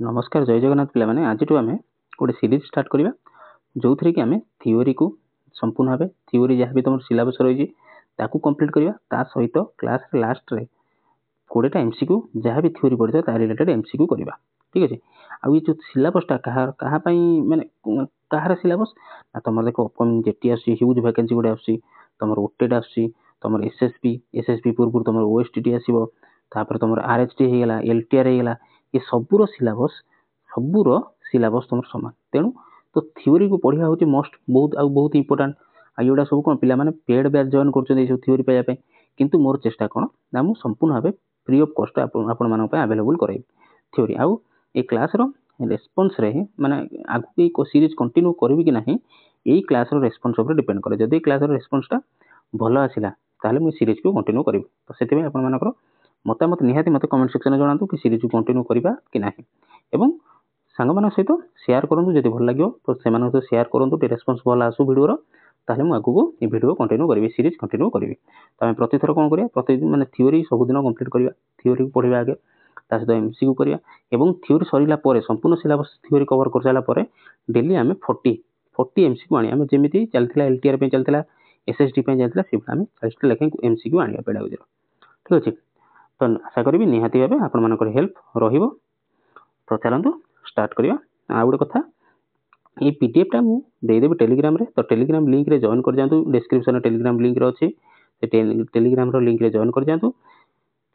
नमस्कार जय जगन्नाथ पिलाने आज आम गोटे सीरीज स्टार्ट करवा जो थी कि आम थीओरी को संपूर्ण भाव थीओरी जहाँ भी तुम सिलेबस रही कंप्लीट करवा सहित क्लास लास्ट रे 20टा एमसीक्यू जहाँ भी थ्योरी पढ़ी था रिलेटेड एमसीक्यू करवा ठीक अच्छे। आउ ये जो सिलेबसटा क्या माने कहार सिलेबस तुम देख अपकमिंग जेटी ह्यूज वैकेंसी गोटे आम ओटेड आम एसएसपी पूर्व तुम ओएसटी आसो तुम आरएचटी होगा एलटीआर होगा ये सबूर सिलेबस तुम सामान तेणु तो थ्योरी को पढ़ा हूँ मस्ट बहुत इंपोर्टाट आउटा सब कौन पे पेड बैच जॉइन कर थ्योरी पाइबा किंतु मोर चेष्टा कौन ना मुझे संपूर्ण भाव फ्री ऑफ कॉस्ट आपण अवेलेबल कराइबी थ्योरी आउ ए क्लास रेस्पॉन्स रे माने आगु ये सीरीज कंटिन्यू करी कि ना यही क्लास रेस्पॉन्स उपर डिपेंड करे जदि क्लास रेस्पॉन्सटा भल आसला ताले मुझे सीरीज को कंटिन्यू करी तो से आपर मतामत निहाती मत कमेंट सेक्शन में जनातु कि सीरीज को कंटिन्यू करवा कि ना एवं सांग मान सहित शेयर करूँ जब भल लगे तो से सहित शेयर करूँ रेस्पॉन्स भल आसू भिडियो ताले मुझे आगू ये भिडियो कंटिन्यू करी सीरीज कंटिन्यू करी तो आम प्रतिथर कौन करिया प्रतिदिन माने थ्योरी सबुदिन कंप्लीट करवा थ्योरी को पढ़ा आगे ता सहित एमसीक्यू करवा एवं थ्योरी सरिला परे संपूर्ण सिलेबस थ्योरी कवर कर सारा पर डेली आम 40 एमसीक्यू आम जमी चलता एलटीआर चलता एसएसटी चलता से आम 40टा लेखें एमसीक्यू आने पेडागोजी ठीक अच्छे। तो आशा करी निहाती भाव आपण हेल्प रहिबो तो चलतु स्टार्ट करवा आ गोटे कथा ये पीडीएफटा मुझेदेवी टेलीग्राम रे तो टेलीग्राम लिंक रे जॉइन कर जातु डिस्क्रिप्शन टेलीग्राम लिंक रे अच्छे टेलीग्राम रो लिंक रे जॉइन कर जातु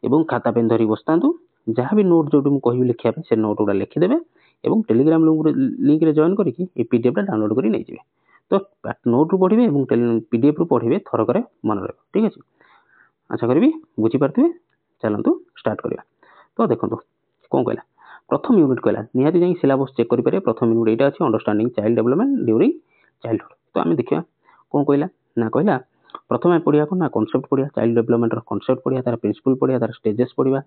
एवं खाता पेन धरी बसतांतु जहाँ भी नोट जो मुझे कहबी लिखा से नोट गुड़ा लिखिदेवे और टेलीग्राम लिंक रे जॉइन करके पीडीएफटा डाउनलोड कर नहीं जाए तो नोट रू पढ़े और पीडीएफ रू पढ़े थरक मन रहा ठीक अच्छे। आशा करी बुझीपारे चलतु स्टार्ट करवा तो देखो कौन कहला प्रथम यूनिट कहला निहाती जाई सिलेबस चेक करें प्रथम यूनिट यहाँ अच्छे understanding child development during childhood तो आम देखा कौन कहला ना कहला प्रथम पढ़िया कौन ना कनसेप्ट पढ़िया चाइल्ड डेवलपमेंट कनसेप्ट पढ़िया तार प्रिंसिपल पढ़िया तार स्टेजेस पढ़िया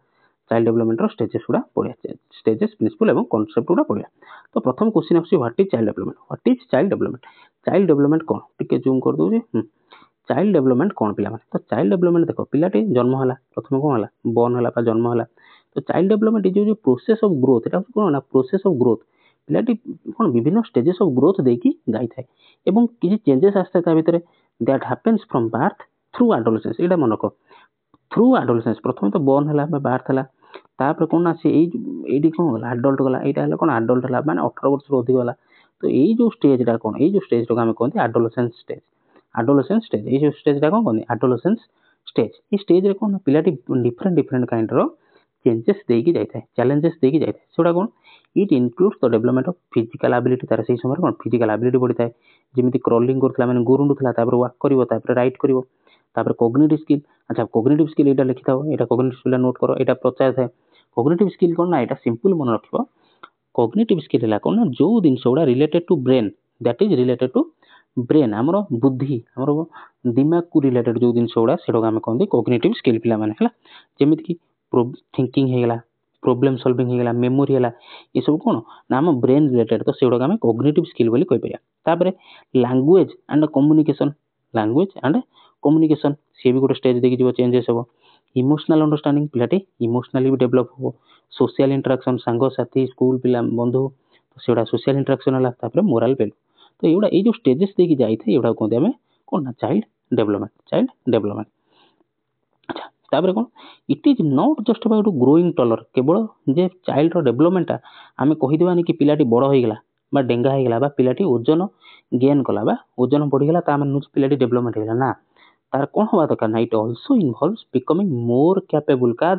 चाइल्ड डेवलपमेंट स्टेजेस गुड़ा पढ़िया स्टेजेस प्रिंसिपल और कनसेप्ट गुड़ा पढ़िया तो प्रथम क्वेश्चन आस what is child development what is child development कौन टिके जूम कर दूसरे चाइल्ड डेवलपमेंट कौन पिला माने तो चाइल्ड डेवलपमेंट देखो पिलाटी जन्म है प्रथम कौन है बर्न है जन्म है तो चाइल्ड डेवलपमेंट इज जो प्रोसेस ऑफ ग्रोथ एटा कौन ना प्रोसेस ऑफ ग्रोथ पिलाटी कौन विभिन्न स्टेजेस ऑफ ग्रोथ देकी जाई थाए एवं किसी चेंजेस आस्ते ता भितर that happens from birth through adolescence एटा मन रख थ्रू एडोलेसेंस प्रथम तो बर्न है बर्थ है तापर कौन ना से ये कौन गला एडल्ट गला यहाँ कौन एडल्ट है माने 18 वर्ष अधिक गला तो यही जो स्टेजटा कौन ये जो स्टेजटा आम कहते एडोलेसेंस स्टेज एडोलेसेंस स्टेज ये जो स्टेजटा कौन कहते एडोलेसेंस स्टेज ये स्टेज रे कौन पिलाटी डिफरेंट काइंड रो चेंजेस देकी जाए चैलेंजेस देकी जाए सेटा कौन it includes the development of physical ability तार से समय कौन फिजिकल एबिलिटी बढ़ी थाए जमी क्रॉलिंग करता मैंने गुरुंडुला वाक कर राइट कर कॉग्निटिव स्किल अच्छा कॉग्निटिव स्किल यहाँ लिखी था यहाँ कॉग्निटिव स्किल नोट करो यहाँ पचार थाए कॉग्निटिव स्किल कौन ना यहाँ सिंपल मन रख कॉग्निटिव स्किल है कौन ना जो जिनस गुड़ा related to brain that is related to brain आमर बुद्धि आमर दिमाग को रिलेटेड जो जिनस गुड़ा से आम कहते कॉग्निटिव स्किल पिला माने जमीद कि थिंकिंग होगा प्रोब्लेम सॉल्विंग होगा मेमोरी है ये सब कौन ना आम ब्रेन रिलेटेड तो से आम कॉग्निटिव स्किल बोली कहीपर लैंग्वेज एंड कम्युनिकेशन सी भी गोटे स्टेज देखिए चेंजेस हम इमोशनल अंडरस्टैंडिंग पिलाटी इमोशनली भी डेभलप हो सोशल इंटरेक्शन सांग साथी स्कूल पिला बंधु तो से सोशल इंटरेक्शन है मोराल वैल्यू तो ये जो स्टेजेस देखिए जाए ये कहते हैं कौन ना चाइल्ड डेवलपमेंट अच्छा तापर कौन it is not just about growing taller केवल जे चाइल्ड डेवलपमेंटा आम कहीदेवानी कि पिलाटी बड़ होगा बा डेंगा होगा पिलाटी ओजन गेन कला बा ओजन बढ़ीगला पिलाटी डेवलपमेंट होगा ना तार कौन हवा दरकार ना it also involves becoming more capable क्या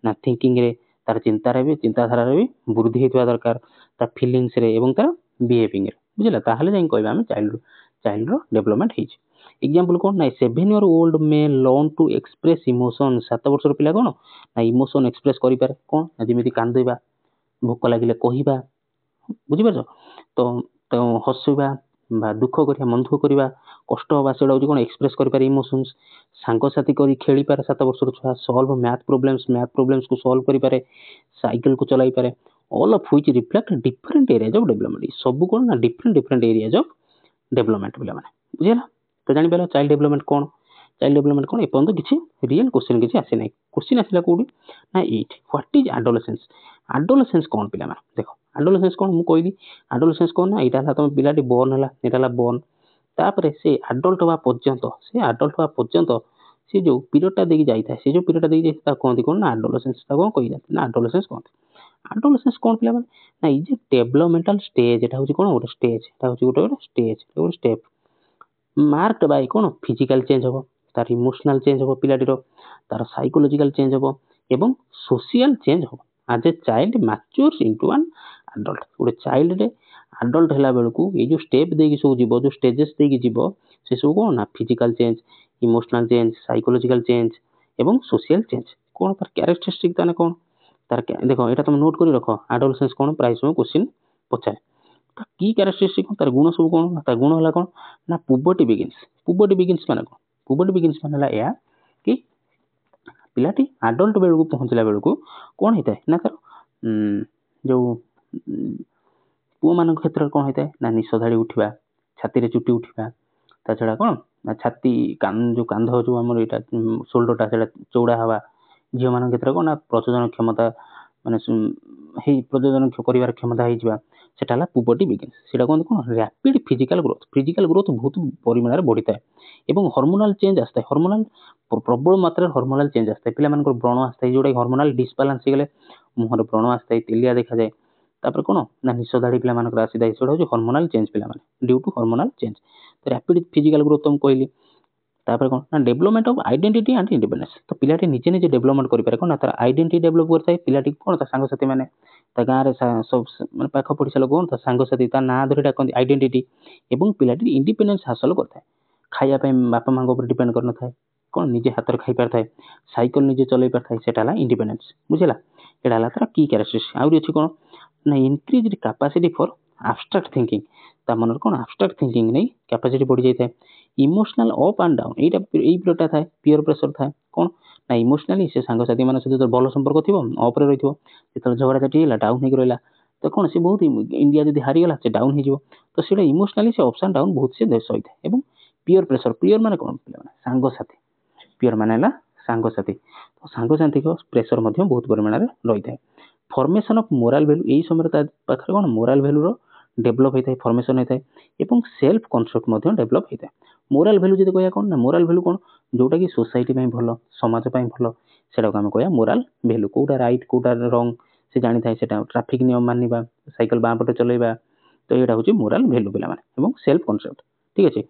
ना थिंकिंग रे तार चिंताधारा भी वृद्धि होता दरकार तार फिलिंग्स रे एवं तार बिहेविंग रे बुझला ताहले जाई कहबा हम चाइल्ड डेवलपमेंट होइछ एग्जांपल कौन ना 7 year old may learn to express emotion 7 वर्षर पिला कौन ना इमोशन एक्सप्रेस करि पारे कौन जमी कांदवा भोक लगे कहवा बुझीपार तो हसवा दुख करा मन दुख करवा कष्ट हवा से कौन एक्सप्रेस करें इमोशंस सांगसाथी कर खेली पारे 7 वर्षर छुआ सल्व मैथ प्रोब्लेम्स को सल्व करें साइकिल को चलाई पारे all of which reflect different areas of development सब कौन ना डिफरेंट एरियाज ऑफ डेवलपमेंट पिला बुझेगा तो जान पार चाइल्ड डेवलपमेंट कौन ଚାଇଲ୍ଡ ଡେଭଲପମେଣ୍ଟ କ'ଣ ଏପର୍ଯ୍ୟନ୍ତ କିଛି ରିଏଲ୍ କ୍ୱେଶ୍ଚିନ୍ କିଛି ଆସିନାହିଁ। କ୍ୱେଶ୍ଚିନ୍ ଆସିଲା କେଉଁଠି ନା ଏଇଠି, ହ୍ୱାଟ୍ ଇଜ୍ ଆଡୋଲେସେନ୍ସ। ଆଡୋଲେସେନ୍ସ କ'ଣ ପିଲାମାନେ ଦେଖ, ଆଡୋଲେସେନ୍ସ କ'ଣ ମୁଁ କହିଲି, ଆଡୋଲେସେନ୍ସ କ'ଣ ନା ଏଇଟା ହେଲା ତମ ପିଲାଟି ବର୍ନ ହେଲା, ଏଇଟା ହେଲା ବର୍ନ, ତାପରେ ସେ ଆଡଲ୍ଟ ହେବା ପର୍ଯ୍ୟନ୍ତ ସେ ଯେଉଁ ପିରିୟଡ଼ଟା ଦେଇକି ଯାଇଥାଏ, ସେ ଯେଉଁ ପିରିୟଡ଼ଟା ଦେଇକି ଯାଇଥାଏ ତାକୁ କହନ୍ତି କ'ଣ ନା ଆଡୋଲେସେନ୍ସ। ତାକୁ କ'ଣ କହିଯାନ୍ତି ନା ଆଡୋଲେସେନ୍ସ କହନ୍ତି। ଆଡୋଲେସେନ୍ସ କ'ଣ ପିଲାମାନେ ନା ଏଇ ଯେ ଡେଭଲପମେଣ୍ଟାଲ ଷ୍ଟେଜ୍, ଏଟା ହେଉଛି କ'ଣ ଗୋଟେ ଷ୍ଟେଜ୍, ଏଟା ହେଉଛି ଗୋଟେ ଷ୍ଟେଜ୍, ଗୋଟେ ଷ୍ଟେପ୍ ମାର୍କড ବାଇ କ'ଣ ଫିଜିକାଲ ଚେଞ୍ଜ ହେବ, ତାର ଇମୋସନାଲ ଚେଞ୍ଜ ହେବ ପିଲାଟିର, ତାର ସାଇକୋଲୋଜିକାଲ ଚେଞ୍ଜ ହେବ ଏବଂ ସୋସିଆଲ ଚେଞ୍ଜ ହେବ। ଆଜ୍ ଏ ଚାଇଲ୍ଡ ମ୍ୟାଚୁର୍ସ ଇଣ୍ଟୁ ଆନ୍ ଆଡଲ୍ଟ। ଗୋଟେ ଚାଇଲ୍ଡରେ ଆଡଲ୍ଟ ହେଲା ବେଳକୁ ଏଇ ଯେଉଁ ଷ୍ଟେପ୍ ଦେଇକି ସବୁ ଯିବ, ଯେଉଁ ଷ୍ଟେଜେସ୍ ଦେଇକି ଯିବ, ସେ ସବୁ କ'ଣ ନା physical change, emotional change, psychological change ଏବଂ ସୋସିଆଲ ଚେଞ୍ଜ। କ'ଣ ତାର କ୍ୟାରେକ୍ଟରିଷ୍ଟିକ୍ ତାହେଲେ କ'ଣ ତାର ଦେଖ, ଏଇଟା ତମେ ନୋଟ୍ କରି ରଖ। ଆଡୋଲେସେନ୍ସ କ'ଣ ପ୍ରାୟ ସମୟ କ୍ୱେଶ୍ଚିନ୍ ପଚାରେ। କି କ୍ୟାରେକ୍ଟରିଷ୍ଟିକ୍ କ'ଣ, ତାର ଗୁଣ ସବୁ କ'ଣ, ତାର ଗୁଣ ହେଲା କ'ଣ ନା ପୁବର୍ଟି ବିଗିନ୍ସ। ପୁବର୍ଟି ବିଗିନ୍ସ ମାନେ କ'ଣ, ପୁବର୍ଟି ବିଗିନ୍ସ ମାନେ ହେଲା ଏହା କି ପିଲାଟି ଆଡଲ୍ଟ ବେଳକୁ ପହଞ୍ଚିଲା ବେଳକୁ କ'ଣ ହେଇଥାଏ ନା ତାର ଯେଉଁ ପୁଅମାନଙ୍କ କ୍ଷେତ୍ରରେ କ'ଣ ହେଇଥାଏ ନା ନିଶ ଧାଡ଼ି ଉଠିବା, ଛାତିରେ ଚୁଟି ଉଠିବା, ତା ଛଡ଼ା କ'ଣ ନା ଛାତି ଯେଉଁ କାନ୍ଧ ଯେଉଁ ଆମର ଏଇଟା ସୋଲ୍ଡରଟା ସେଇଟା ଚଉଡ଼ା ହେବା। ଝିଅମାନଙ୍କ କ୍ଷେତ୍ରରେ କ'ଣ ନା ପ୍ରଜନନ କ୍ଷମତା ମାନେ ପ୍ରଜନନ କରିବାର କ୍ଷମତା ହେଇଯିବା, ସେଟା ହେଲା ପୁବର୍ଟି ବିଗିନ୍ସ। ସେଇଟା କୁହନ୍ତି କ'ଣ rapid physical growth. Physical growth ବହୁତ ପରିମାଣରେ ବଢ଼ିଥାଏ ଏବଂ ହର୍ମୋନାଲ ଚେଞ୍ଜ ଆସିଥାଏ। ହର୍ମୋନାଲ ପ୍ରବଳ ମାତ୍ରାରେ ହର୍ମୋନାଲ ଚେଞ୍ଜ ଆସିଥାଏ। ପିଲାମାନଙ୍କର ବ୍ରଣ ଆସିଥାଏ, ଯେଉଁଟାକି ହର୍ମୋନାଲ ଡିସବାଲାନ୍ସ ହେଇଗଲେ ମୁହଁରେ ବ୍ରଣ ଆସିଥାଏ, ତେଲିଆ ଦେଖାଯାଏ। ତାପରେ କ'ଣ ନା ନିଶ ଧାଡ଼ି ପିଲାମାନଙ୍କର ଆସିଥାଏ, ସେଟା ହେଉଛି ହର୍ମୋନାଲ ଚେଞ୍ଜ ପିଲାମାନେ, due to hormonal change. Rapid physical growth ମୁଁ କହିଲି। ତାପରେ କ'ଣ ନା development of identity and independence. ତ ପିଲାଟି ନିଜେ ଡେଭଲପମେଣ୍ଟ କରିପାରେ କ'ଣ ନା ତାର ଆଇଡେଣ୍ଟିଟି ଡେଭଲପ କରିଥାଏ। ପିଲାଟି କ'ଣ ତା ସାଙ୍ଗସାଥି ମାନେ, ତା ଗାଁରେ ସବୁ ମାନେ ପାଖ ପଡ଼ିଶା ଲୋକ ତା ସାଙ୍ଗସାଥି ତା ନାଁ ଧରି ଡାକନ୍ତି ଆଇଡେଣ୍ଟିଟି। ଏବଂ ପିଲାଟି ଇଣ୍ଡିପେଣ୍ଡେନ୍ସ ହାସଲ କରିଥାଏ। ଖାଇବା ପାଇଁ ବାପା ମାଙ୍କ ଉପରେ ଡିପେଣ୍ଡ କରିନଥାଏ, କ'ଣ ନିଜେ ହାତରେ ଖାଇପାରିଥାଏ, ସାଇକେଲ ନିଜେ ଚଲେଇ ପାରିଥାଏ, ସେଟା ହେଲା ଇଣ୍ଡିପେଣ୍ଡେନ୍ସ। ବୁଝିଲା, ଏଇଟା ହେଲା ତାର କି କ୍ୟାରେକ୍ଟରିଷ୍ଟିକ୍। ଆହୁରି ଅଛି କ'ଣ ନା increased capacity for abstract thinking. ତା ମନରେ କ'ଣ ଆବଷ୍ଟ୍ରାକ୍ଟ ଥିଙ୍କିଂ ନେଇ କାପାସିଟି ବଢ଼ି ଯାଇଥାଏ। ଇମୋସନାଲ ଅପ୍ ଆଣ୍ଡ ଡାଉନ୍, ଏଇ ପିରିୟଡ଼ଟା ଥାଏ, ପିୟର ପ୍ରେସର ଥାଏ। କ'ଣ ନା ଇମୋସନାଲି ସେ ସାଙ୍ଗସାଥି ମାନଙ୍କ ସହିତ ଭଲ ସମ୍ପର୍କ ଥିବ, ଅପ୍ରେ ରହିଥିବ, ଯେତେବେଳେ ଝଗଡ଼ାଝାଟି ହେଲା ଡାଉନ୍ ହେଇକି ରହିଲା। ତ କ'ଣ ସେ ବହୁତ ଇଣ୍ଡିଆ ଯଦି ହାରିଗଲା ସେ ଡାଉନ୍ ହେଇଯିବ। ତ ସେଇଟା ଇମୋସନାଲି ସେ ଅପ୍ସ ଆଣ୍ଡ ଡାଉନ୍ ବହୁତ ସେ ସହିଥାଏ। ଏବଂ ପିୟର ପ୍ରେସର, ପିୟର ମାନେ କ'ଣ ପିଲାମାନେ ସାଙ୍ଗସାଥି, ପିୟର ମାନେ ହେଲା ସାଙ୍ଗସାଥି, ତ ସାଙ୍ଗସାଥିଙ୍କ ପ୍ରେସର ମଧ୍ୟ ବହୁତ ପରିମାଣରେ ରହିଥାଏ। ଫର୍ମେସନ୍ ଅଫ୍ ମୋରାଲ ଭ୍ୟାଲୁ, ଏଇ ସମୟରେ ତା ପାଖରେ କ'ଣ ମୋରାଲ ଭ୍ୟାଲୁର ଡେଭଲପ ହେଇଥାଏ, ଫର୍ମେସନ୍ ହେଇଥାଏ ଏବଂ ସେଲ୍ଫ କନସେପ୍ଟ ମଧ୍ୟ ଡେଭଲପ ହେଇଥାଏ। ମୋରାଲ ଭ୍ୟାଲୁ ଯଦି କହିବା କ'ଣ ନା ମୋରାଲ ଭ୍ୟାଲୁ କ'ଣ ଯେଉଁଟାକି ସୋସାଇଟି ପାଇଁ ଭଲ, ସମାଜ ପାଇଁ ଭଲ, ସେଟାକୁ ଆମେ କହିବା ମୋରାଲ ଭ୍ୟାଲୁ। କେଉଁଟା ରାଇଟ୍ କେଉଁଟା ରଙ୍ଗ ସେ ଜାଣିଥାଏ, ସେଟା ଟ୍ରାଫିକ ନିୟମ ମାନିବା, ସାଇକେଲ ବାଁ ପଟେ ଚଲେଇବା, ତ ଏଇଟା ହେଉଛି ମୋରାଲ ଭ୍ୟାଲୁ ପିଲାମାନେ ଏବଂ ସେଲ୍ଫ କନସେପ୍ଟ। ଠିକ୍ ଅଛି।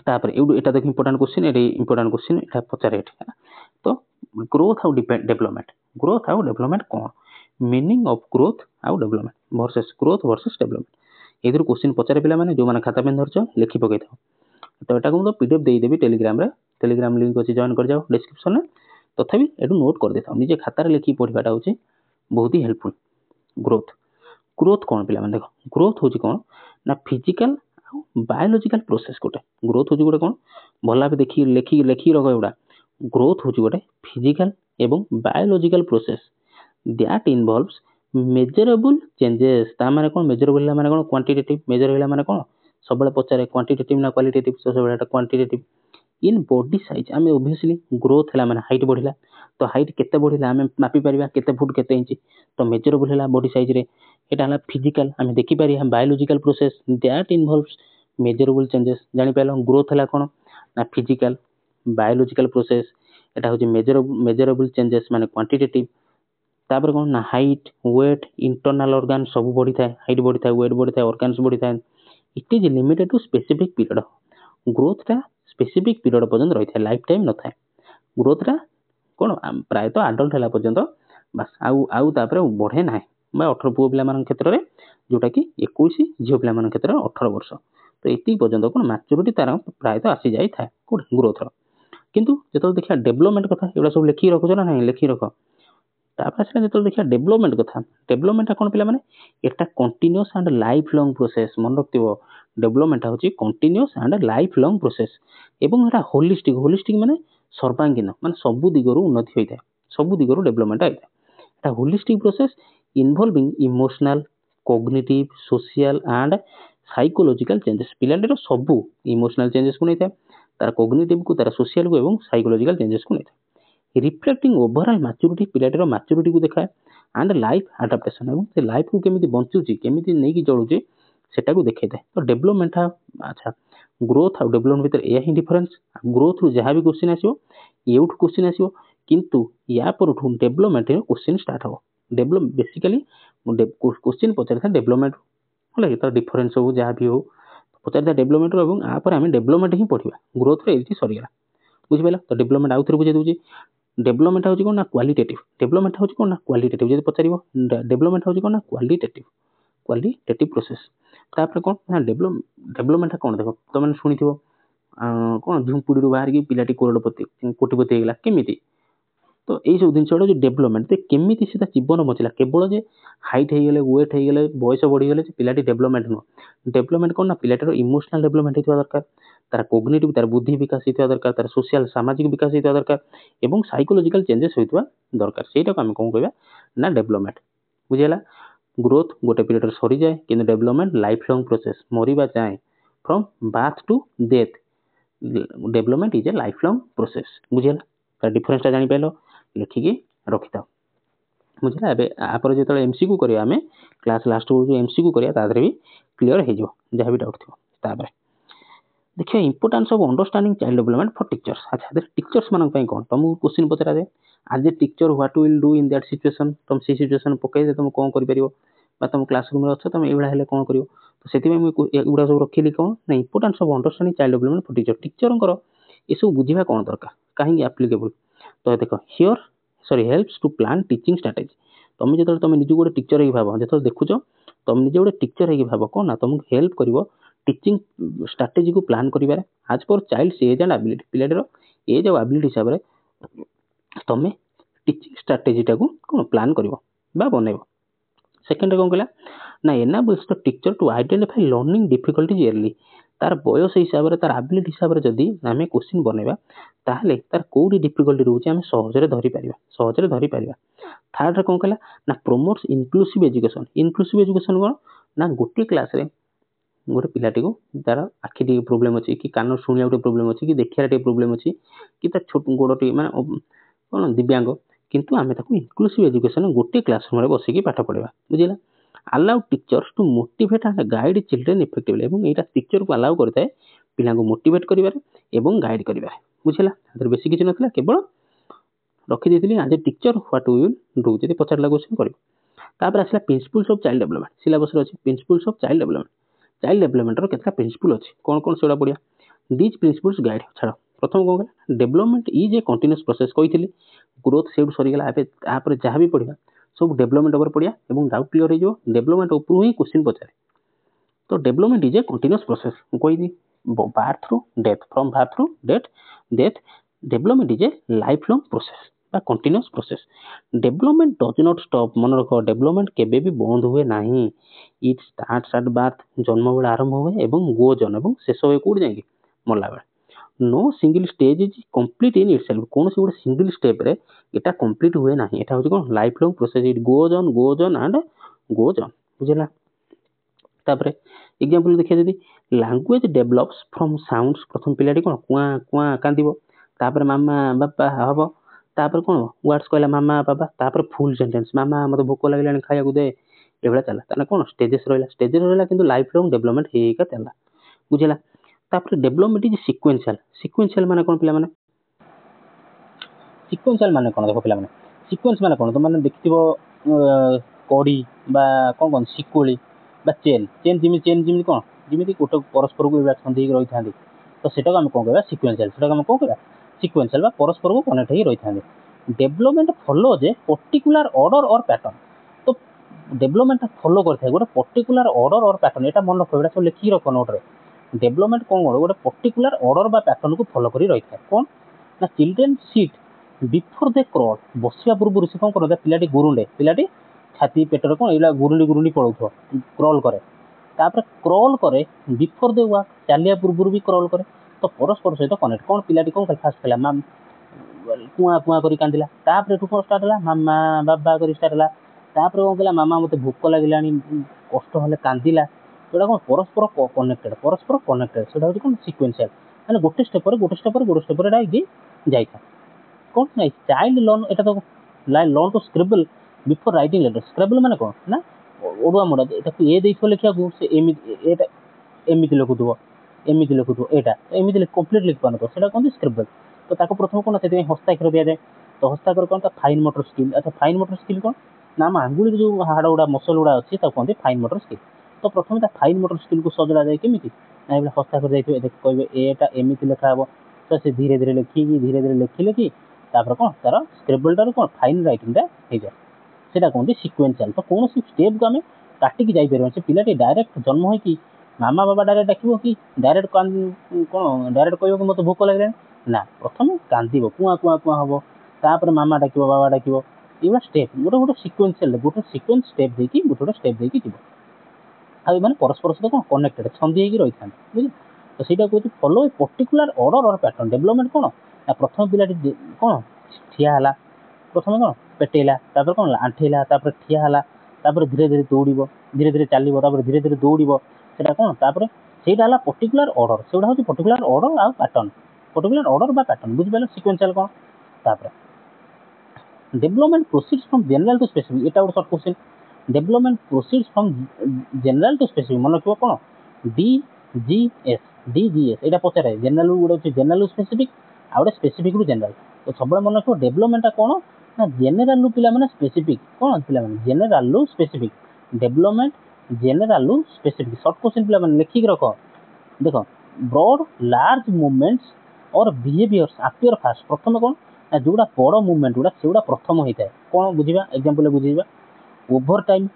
ତାପରେ ଏଇଟା ଦେଖ ଇମ୍ପୋର୍ଟାଣ୍ଟ କ୍ୱେଶ୍ଚିନ୍, ଏଠି ଇମ୍ପୋର୍ଟାଣ୍ଟ କ୍ୱେଶ୍ଚିନ୍ ଏଇଟା ପଚାରେ ଏଠି। ତ ଗ୍ରୋଥ ଆଉ ଡେଭଲପମେଣ୍ଟ, ଗ୍ରୋଥ ଆଉ ଡେଭଲପମେଣ୍ଟ କ'ଣ, ମିନିଂ ଅଫ୍ ଗ୍ରୋଥ ଆଉ development versus growth versus development, ଏଥିରୁ କ୍ୱେଶ୍ଚିନ୍ ପଚାରେ ପିଲାମାନେ। ଯେଉଁମାନେ ଖାତା ପେନ୍ ଧରିଛ ଲେଖି ପକାଇଥାଉ। ତ ଏଟାକୁ ମୁଁ ତ PDF ଦେଇଦେବି ଟେଲିଗ୍ରାମରେ, ଟେଲିଗ୍ରାମ ଲିଙ୍କ୍ ଅଛି, ଜଏନ୍ କରିଯାଅ ଡିସ୍କ୍ରିପ୍ସନରେ। ତଥାପି ଏଠୁ ନୋଟ୍ କରିଦେଇଥାଉ, ନିଜେ ଖାତାରେ ଲେଖିକି ପଢ଼ିବାଟା ହେଉଛି ବହୁତ ହି ହେଲ୍ପଫୁଲ୍। ଗ୍ରୋଥ, ଗ୍ରୋଥ କ'ଣ ପିଲାମାନେ ଦେଖ, ଗ୍ରୋଥ ହେଉଛି କ'ଣ ନା ଫିଜିକାଲ ଆଉ ବାୟୋଲୋଜିକାଲ ପ୍ରୋସେସ୍। ଗୋଟେ ଗ୍ରୋଥ ହେଉଛି ଗୋଟେ କ'ଣ ଭଲ ଭାବେ ଲେଖିକି ରଖ ଏଗୁଡ଼ା। ଗ୍ରୋଥ ହେଉଛି ଗୋଟେ ଫିଜିକାଲ ଏବଂ biological process that involves measurable changes. ତା ମାନେ କ'ଣ ମେଜରେବୁଲ ହେଲା ମାନେ କ'ଣ କ୍ୱାଣ୍ଟିଟେଟିଭ୍, ମେଜର ହେଲା ମାନେ କ'ଣ ସବୁବେଳେ ପଚାରେ କ୍ୱାଣ୍ଟିଟେଟିଭ୍ ନା କ୍ୱାଲିଟେଟିଭ୍, ସବୁବେଳେ ଏଟା କ୍ୱାଣ୍ଟିଟେଟିଭ୍। ଇନ୍ ବଡି ସାଇଜ୍, ଆମେ ଓଭିୟସଲି ଗ୍ରୋଥ ହେଲା ମାନେ ହାଇଟ୍ ବଢ଼ିଲା, ତ ହାଇଟ୍ କେତେ ବଢ଼ିଲା ଆମେ ମାପିପାରିବା, କେତେ ଫୁଟ କେତେ ଇଞ୍ଚ, ତ ମେଜରେବୁଲ ହେଲା ବଡି ସାଇଜ୍ରେ। ଏଇଟା ହେଲା ଫିଜିକାଲ, ଆମେ ଦେଖିପାରିବା। Biological process that involves measurable changes, ଜାଣିପାରିଲ ଗ୍ରୋଥ ହେଲା କ'ଣ ନା ଫିଜିକାଲ ବାୟୋଲୋଜିକାଲ ପ୍ରୋସେସ୍, ଏଟା ହେଉଛି ମେଜରେବୁଲ ଚେଞ୍ଜେସ୍ ମାନେ କ୍ୱାଣ୍ଟିଟେଟିଭ୍। ତାପରେ କ'ଣ ନା ହାଇଟ୍, ୱେଟ୍, ଇଣ୍ଟରନାଲ ଅର୍ଗାନ ସବୁ ବଢ଼ିଥାଏ, ହାଇଟ୍ ବଢ଼ିଥାଏ, ୱେଟ୍ ବଢ଼ିଥାଏ, ଅର୍ଗାନ୍ସ ବଢ଼ିଥାଏ। It is limited to specific period. ଗ୍ରୋଥଟା ସ୍ପେସିଫିକ୍ ପିରିୟଡ଼ ପର୍ଯ୍ୟନ୍ତ ରହିଥାଏ, ଲାଇଫ୍ ଟାଇମ୍ ନଥାଏ। ଗ୍ରୋଥଟା କ'ଣ ପ୍ରାୟତଃ ଆଡଲ୍ଟ ହେଲା ପର୍ଯ୍ୟନ୍ତ ବାସ୍, ଆଉ ତାପରେ ବଢ଼େ ନାହିଁ। ବା 18 ପୁଅ ପିଲାମାନଙ୍କ କ୍ଷେତ୍ରରେ, ଯେଉଁଟାକି 21 ଝିଅ ପିଲାମାନଙ୍କ କ୍ଷେତ୍ରରେ 18 ବର୍ଷ। ତ ଏତିକି ପର୍ଯ୍ୟନ୍ତ କ'ଣ ମ୍ୟାଚୁରିଟି ତାର ପ୍ରାୟତଃ ଆସିଯାଇଥାଏ କେଉଁଠି ଗ୍ରୋଥର। କିନ୍ତୁ ଯେତେବେଳେ ଦେଖିବା ଡେଭଲପମେଣ୍ଟ କଥା, ଏଗୁଡ଼ା ସବୁ ଲେଖିକି ରଖୁଛ ନା ନାହିଁ, ଲେଖିକି ରଖ। ତାପରେ ଆସିଲା ଯେତେବେଳେ ଦେଖିବା ଡେଭଲପମେଣ୍ଟ କଥା, ଡେଭଲପମେଣ୍ଟଟା କ'ଣ ପିଲାମାନେ ଏଟା continuous and life long process. ମନେ ରଖିଥିବ, ଡେଭଲପମେଣ୍ଟଟା ହେଉଛି continuous and life long process ଏବଂ ଏଟା ହୋଲିଷ୍ଟିକ୍। ହୋଲିଷ୍ଟିକ୍ ମାନେ ସର୍ବାଙ୍ଗୀନ, ମାନେ ସବୁ ଦିଗରୁ ଉନ୍ନତି ହୋଇଥାଏ, ସବୁ ଦିଗରୁ ଡେଭଲପମେଣ୍ଟ ହୋଇଥାଏ। ଏଟା holistic process involving emotional, cognitive, social and psychological changes. ପିଲାଟିର ସବୁ ଇମୋସନାଲ ଚେଞ୍ଜେସକୁ ନେଇଥାଏ, तार कोग्निटिव को तार सोशल को एवं साइकोलॉजिकल चेंजेस को नहीं रिफ्लेक्टिंग ओवरऑल मैच्योरिटी पिलाटीर मैच्योरिटी को देखाए एंड लाइफ आडाप्टेशन एवं से लाइफ को केमिति बंचुची केमिति नहीं कि चलुची सेटा को देखै तो डेवलपमेंट अच्छा ग्रोथ और डेवलपमेंट भीतर यह ही डिफरेंस ग्रोथ रु जहाँ भी क्वेश्चन आसियो एउठ क्वेश्चन आसियो किंतु या पर डेवलपमेंट क्वेश्चन स्टार्ट हो डेवलप बेसिकली क्वेश्चन पचार डेवलपमेंट है तो डिफरेंस हो जहाँ भी हो पचार डेवलपमेंट और आपर आम डेवलपमेंट ही पढ़ा ग्रोथ ये सरीगला बुझिपाल तो डेवलपमेंट आउ थे बुझे दूसरी डेवलपमेंट होची कोन ना क्वालिटेटिव डेवलपमेंट होची कोन ना क्वालिटेटिव जदि पचारिबो डेवलपमेंट होची कोन ना क्वालिटेटिव प्रोसेस तापर कोन ना डेवलपमेंट कोन देखो तो मैंने शुणिथिबो कोन झुंपुड़ी रु बाहर की पिलाटी कोटिपति हेगला केमिति तो यही सब जिन जो डेवलपमेंट केमिति सीधा जीवन बचला केवल जे हाइट हो गले वेट हो गले बयस बढ़ीगले पिलाटी डेवलपमेंट नुह डेवलपमेंट कौन ना पिलाटर इमोशनल डेवलपमेंट होता दरकार तार कोग्निटिव तार बुद्धि विकास होता दरकार तार सोशल सामाजिक विकास होता दरकार एवं साइकोलॉजिकल चेंजेस होता दरकार सेटा को आम कौन कहबा ना डेवलपमेंट बुझेला ग्रोथ गोटे पीरियड सरी जाए कि डेवलपमेंट लाइफ लॉन्ग प्रोसेस मरिबा जाए from birth to death development is a life long process बुझेला तार डिफरेंसटा जानि पाइलो लिखिकी रखिथा बुझला एबे आपर जो एमसीक्यू करिया आमे क्लास लास्ट जो एमसीक्यू करिया तादरे भी क्लियर हो जो जहाँ भी डाउट थो तापर देखिए importance of understanding child development for teachers अच्छा टीचर्स मान कौन तुमको क्वेश्चन पचरा जाए आज a teacher what will do in that situation तुम से सिचुएशन पकई तुम कौन कर तुम क्लासरूम अच्छे तुम ये हेल्ले कौन कर तो से गुड़ा सब रखिली कौन ना importance of understanding child development for teacher teacher ये सब बुझा कौन दरकार कहीं एप्लिकेबल तो देख here sorry helps to plan teaching strategy तुम जो तुम निज गोटे टीचर ही भाव जो देखुच तुम निजे गोटे टीचर ही भाव कौन ना तुमको हेल्प कर टीचिंग स्ट्रेटेजी को प्लान कर आज पर चाइल्ड एज एंड एबिलिटी पिलाटर एज और एबिलिटी हिसाब से तुम टीचिंग स्ट्रेटेजीटा को कौन प्लान कर बनइब सेकेंड कौन कहला ना enables the teacher to identify learning difficulties early तार बयस हिसाब से तार एबिलिटी हिसाब से जदि आम क्वेश्चन बनइबा ताहले तार कोडी डिफिकल्टी रोचे आम सहजरे धरि पारिबा थर्ड कौन कहला ना प्रमोट्स इनक्लूसिव एजुकेशन कौन ना गोटे क्लास रे गोटे पिलाटी को तार आखि टी प्रोब्लेम अच्छी कि कान शुणिया गोटे प्रोब्लेम अच्छी कि देखिया टे प्रोब्लेम अच्छी कि तार छोट गोड़टी माने कौन दिव्यांग किंतु आम इनक्लूसिव एजुकेशन गोटे क्लासरूम में बसिकी पाठ पढ़ा बुझेगा allow teachers to motivate and guide children effectively एवं यहाँ टीचर को अलाउ करता है पिला मोटिवेट करें गाइड करें बुझेगा बेसी किसी ना केवल रखी आज a teacher what will do जब पचारा क्वेश्चन कर आसला principles of child development syllabus अच्छी प्रिंसिपल्स ऑफ चाइल्ड डेवलपमेंट केतना प्रिंसिपल अच्छी कौन कौन से पढ़िया दीज प्रिंसिपल्स गाइड छाड़ प्रथम कौन कहला development is a continuous process कही ग्रोथ से सरीगला आप जहाँ भी पढ़ा सब डेवलपमेंट ऊपर पढ़िया और डाउट क्लियर हो डेवलपमेंट ऊपर ही क्वेश्चन पचारे तो development is a continuous process कही birth through death from birth through death development is a life long process बा continuous process development does not stop मन रख डेवलपमेंट केबे भी बंद हुए नहीं इट स्टार्ट्स एट बार्थ जन्म बेले आरंभ हुए और गोज ऑन और शेष हुए कौट जाए मरला बेले no single stage is complete in itself कौन से गोटे सिंगल स्टेप रे एटा कंप्लीट हुए ना एटा होची कोन life long process it goes on and goes on बुझला तापरे एग्जांपल देखिए जदी लैंग्वेज डेवलप्स फ्रॉम साउंड्स प्रथम पिलाटी कोन कुआ कुआ कांदिबो तापरे मामा बापा हबो तापरे कोन वर्ड्स कहला मामा बाबा तापरे फुल सेंटेंस मामा मते भूख लागलानी खाया को दे एबला चला ताने कोन स्टेजेस रहला किंतु लाइफ लॉन्ग डेवलपमेंट हेका चला बुझला तापर डेवलपमेंट इज सिक्वेंशियल माने कोन पिला माने सिक्वेंशियल माने कोन देखो पिला माने सिक्वेंस माने कोन तो माने देखिबो कडी बा कोन सिकोली बा चेन जिमि कोन जिमि कोट परस्पर को इबा संधी रही थांदी तो सेटा को हम कोन कहबा सिक्वेंशियल सेटा को हम कोन कहबा सिक्वेंशियल बा परस्पर को कनेक्ट ही रही थांदी डेवलपमेंट फॉलो जे पर्टिकुलर ऑर्डर और पैटर्न तो डेवलपमेंट फॉलो करथाय गोटे पर्टिकुलर ऑर्डर और पैटर्न एटा मन रखो एटा सब लिखि रखो नोट रे डेवलपमेंट कौन गोटे पर्टिकुलर ऑर्डर बा पैटर्न को फॉलो करी रही है कौन ना children sit before they crawl बसिया पूर्व से कौन करता पिलाटी गुरुंडे पिलाटी छाती पेटर कौन ये गुरुंडी पड़ो क्रॉल करे तापर क्रॉल करे बिफोर दे वाक चलिया पूर्व भी क्रॉल करे तो परस्पर सहित कनेक्ट कौन पिलाटी कौन फास्ट कहला माम कुआ कुआ करी कांदिला तापर एठू कौन स्टार्ट होला मामा बाबा करी स्टार्ट होला तापर कौन कहला मामा मते भूख लागिलानी कष्ट हले कांदिला एटा कौन परस्पर कनेक्टेड से कौन सिक्वेंशियल ମାନେ ଗୋଟେ ଷ୍ଟେପ୍ ପରେ ଗୋଟେ ଷ୍ଟେପ୍ ପରେ ଗୋଟେ ଷ୍ଟେପ୍ ପରେ ଏଇଟା ହେଇକି ଯାଇଥାଏ। କ'ଣ ନା ଚାଇଲ୍ଡ ଲର୍ନ, ଏଇଟା ତ learn to scribble before writing letter. Scribble ମାନେ କ'ଣ ନା ଓଡୁଆ ମୋଡା, ଏଟାକୁ ଏ ଦେଇଥିବ ଲେଖିବାକୁ, ସେ ଏମିତି ଏଇଟା ଏମିତି ଲେଖୁଥିବ, ଏମିତି ଲେଖୁଥିବ, ଏଇଟା ଏମିତି କମ୍ପ୍ଲିଟ୍ ଲେଖିପାରୁନଥିବ, ସେଇଟା କୁହନ୍ତି ସ୍କ୍ରିବଲ୍। ତ ତାକୁ ପ୍ରଥମେ କ'ଣ, ସେଥିପାଇଁ ହସ୍ତାକ୍ଷର ଦିଆଯାଏ। ତ ହସ୍ତାକ୍ଷର କ'ଣ, ତା ଫାଇନ୍ ମୋଟର ସ୍କିଲ୍। ଆଚ୍ଛା, ଫାଇନ୍ ମୋଟର ସ୍କିଲ୍ କ'ଣ ନା ଆମ ଆଙ୍ଗୁଳିରେ ଯେଉଁ ହାଡ଼ ଗୁଡ଼ା ମସଲ୍ ଗୁଡ଼ା ଅଛି ତାକୁ କୁହନ୍ତି ଫାଇନ୍ ମୋଟର ସ୍କିଲ୍। ତ ପ୍ରଥମେ ତା ଫାଇନ୍ ମୋଟର ସ୍କିଲ୍କୁ ସଜଡ଼ା ଯାଏ କେମିତି ନା ଏଇଭଳି ହସ୍ତାକ୍ଷର ଯାଇଥିବ, କହିବେ ଏଟା ଏମିତି ଲେଖା ହେବ। ତ ସେ ଧୀରେ ଧୀରେ ଲେଖି ତାପରେ କ'ଣ ତାର ସ୍କ୍ରିବଲ୍ଟାରୁ କ'ଣ ଫାଇନ୍ ରାଇଟିଂଟା ହେଇଯାଏ। ସେଇଟା କୁହନ୍ତି ସିକ୍ୱେନ୍ସିଆଲ୍। ତ କୌଣସି ଷ୍ଟେପ୍କୁ ଆମେ କାଟିକି ଯାଇପାରିବା। ସେ ପିଲାଟି ଡାଇରେକ୍ଟ ଜନ୍ମ ହୋଇକି ମାମା ବାବା ଡାଇରେକ୍ଟ ଡାକିବ କି ଡାଇରେକ୍ଟ କ'ଣ ଡାଇରେକ୍ଟ କହିବ କି ମୋତେ ଭୋକ ଲାଗିଲାଣି, ନା ପ୍ରଥମେ କାନ୍ଦିବ, କୁଆଁ କୁଆଁ କୁଆଁ ହେବ, ତାପରେ ମାମା ଡାକିବ, ବାବା ଡାକିବ। ଏଇଭଳିଆ ଷ୍ଟେପ୍ ଗୋଟେ ସିକ୍ୱେନ୍ସିଆଲ୍, ଗୋଟେ ସିକ୍ୱେନ୍ସ ଷ୍ଟେପ୍ ଦେଇକି ଗୋଟେ ଷ୍ଟେପ୍ ଦେଇକି ଯିବ। ଆଉ ଏମାନେ ପରସ୍ପର ସହିତ କ'ଣ କନେକ୍ଟେଡ୍, ଛନ୍ଦି ହେଇକି ରହିଥାନ୍ତି, ବୁଝିଲେ। ତ ସେଇଟା କହୁଛି ଫଲୋ ଏ ପର୍ଟିକୁଲାର ଅର୍ଡର ଅର୍ ପ୍ୟାଟର୍ନ। ଡେଭଲପମେଣ୍ଟ କ'ଣ ନା ପ୍ରଥମେ ପିଲାଟି କ'ଣ ଠିଆ ହେଲା, ପ୍ରଥମେ କ'ଣ ପେଟେଇଲା, ତାପରେ କ'ଣ ଆଣ୍ଠେଇଲା, ତାପରେ ଠିଆ ହେଲା, ତାପରେ ଧୀରେ ଧୀରେ ଦୌଡ଼ିବ, ଧୀରେ ଧୀରେ ଚାଲିବ, ତାପରେ ଧୀରେ ଧୀରେ ଦୌଡ଼ିବ। ସେଇଟା କ'ଣ ତାପରେ ସେଇଟା ହେଲା ପର୍ଟିକୁଲାର ଅର୍ଡର। ସେଗୁଡ଼ା ହେଉଛି ପର୍ଟିକୁଲାର ଅର୍ଡର ଆଉ ପ୍ୟାଟର୍ନ, ପର୍ଟିକୁଲାର ଅର୍ଡର ବା ପ୍ୟାଟର୍ନ, ବୁଝିପାରିଲ। ସିକ୍ୱେନ୍ସିଆଲ୍ କ'ଣ, ତାପରେ development proceeds from general to specific. ଏଇଟା ଗୋଟେ short question. Development proceeds from general to specific. ମନେ ରଖିବ କ'ଣ DGS, ଏଇଟା ପଚାରେ। ଜେନେରାଲ ଗୋଟେ ଅଛି ଜେନେରାଲ ସ୍ପେସିଫିକ୍, ଆଉ ଗୋଟେ ସ୍ପେସିଫିକ୍ରୁ ଜେନେରାଲ। ତ ସବୁବେଳେ ମନେ ରଖିବ ଡେଭଲପମେଣ୍ଟଟା କ'ଣ ନା ଜେନେରାଲରୁ ପିଲାମାନେ ସ୍ପେସିଫିକ୍, କ'ଣ ପିଲାମାନେ ଜେନେରାଲରୁ ସ୍ପେସିଫିକ୍, ଡେଭଲପମେଣ୍ଟ ଜେନେରାଲରୁ ସ୍ପେସିଫିକ୍। ସର୍ଟ କ୍ୱେଶ୍ଚିନ୍ ପିଲାମାନେ ଲେଖିକି ରଖ। ଦେଖ, broad large movements or behaviours appear first. ପ୍ରଥମେ କ'ଣ ନା ଯେଉଁଗୁଡ଼ା ବଡ଼ ମୁଭମେଣ୍ଟ ଗୁଡ଼ା ସେଗୁଡ଼ା ପ୍ରଥମ ହେଇଥାଏ। କ'ଣ ବୁଝିବା, ଏକ୍ଜାମ୍ପଲ୍ରେ ବୁଝିବା। Over time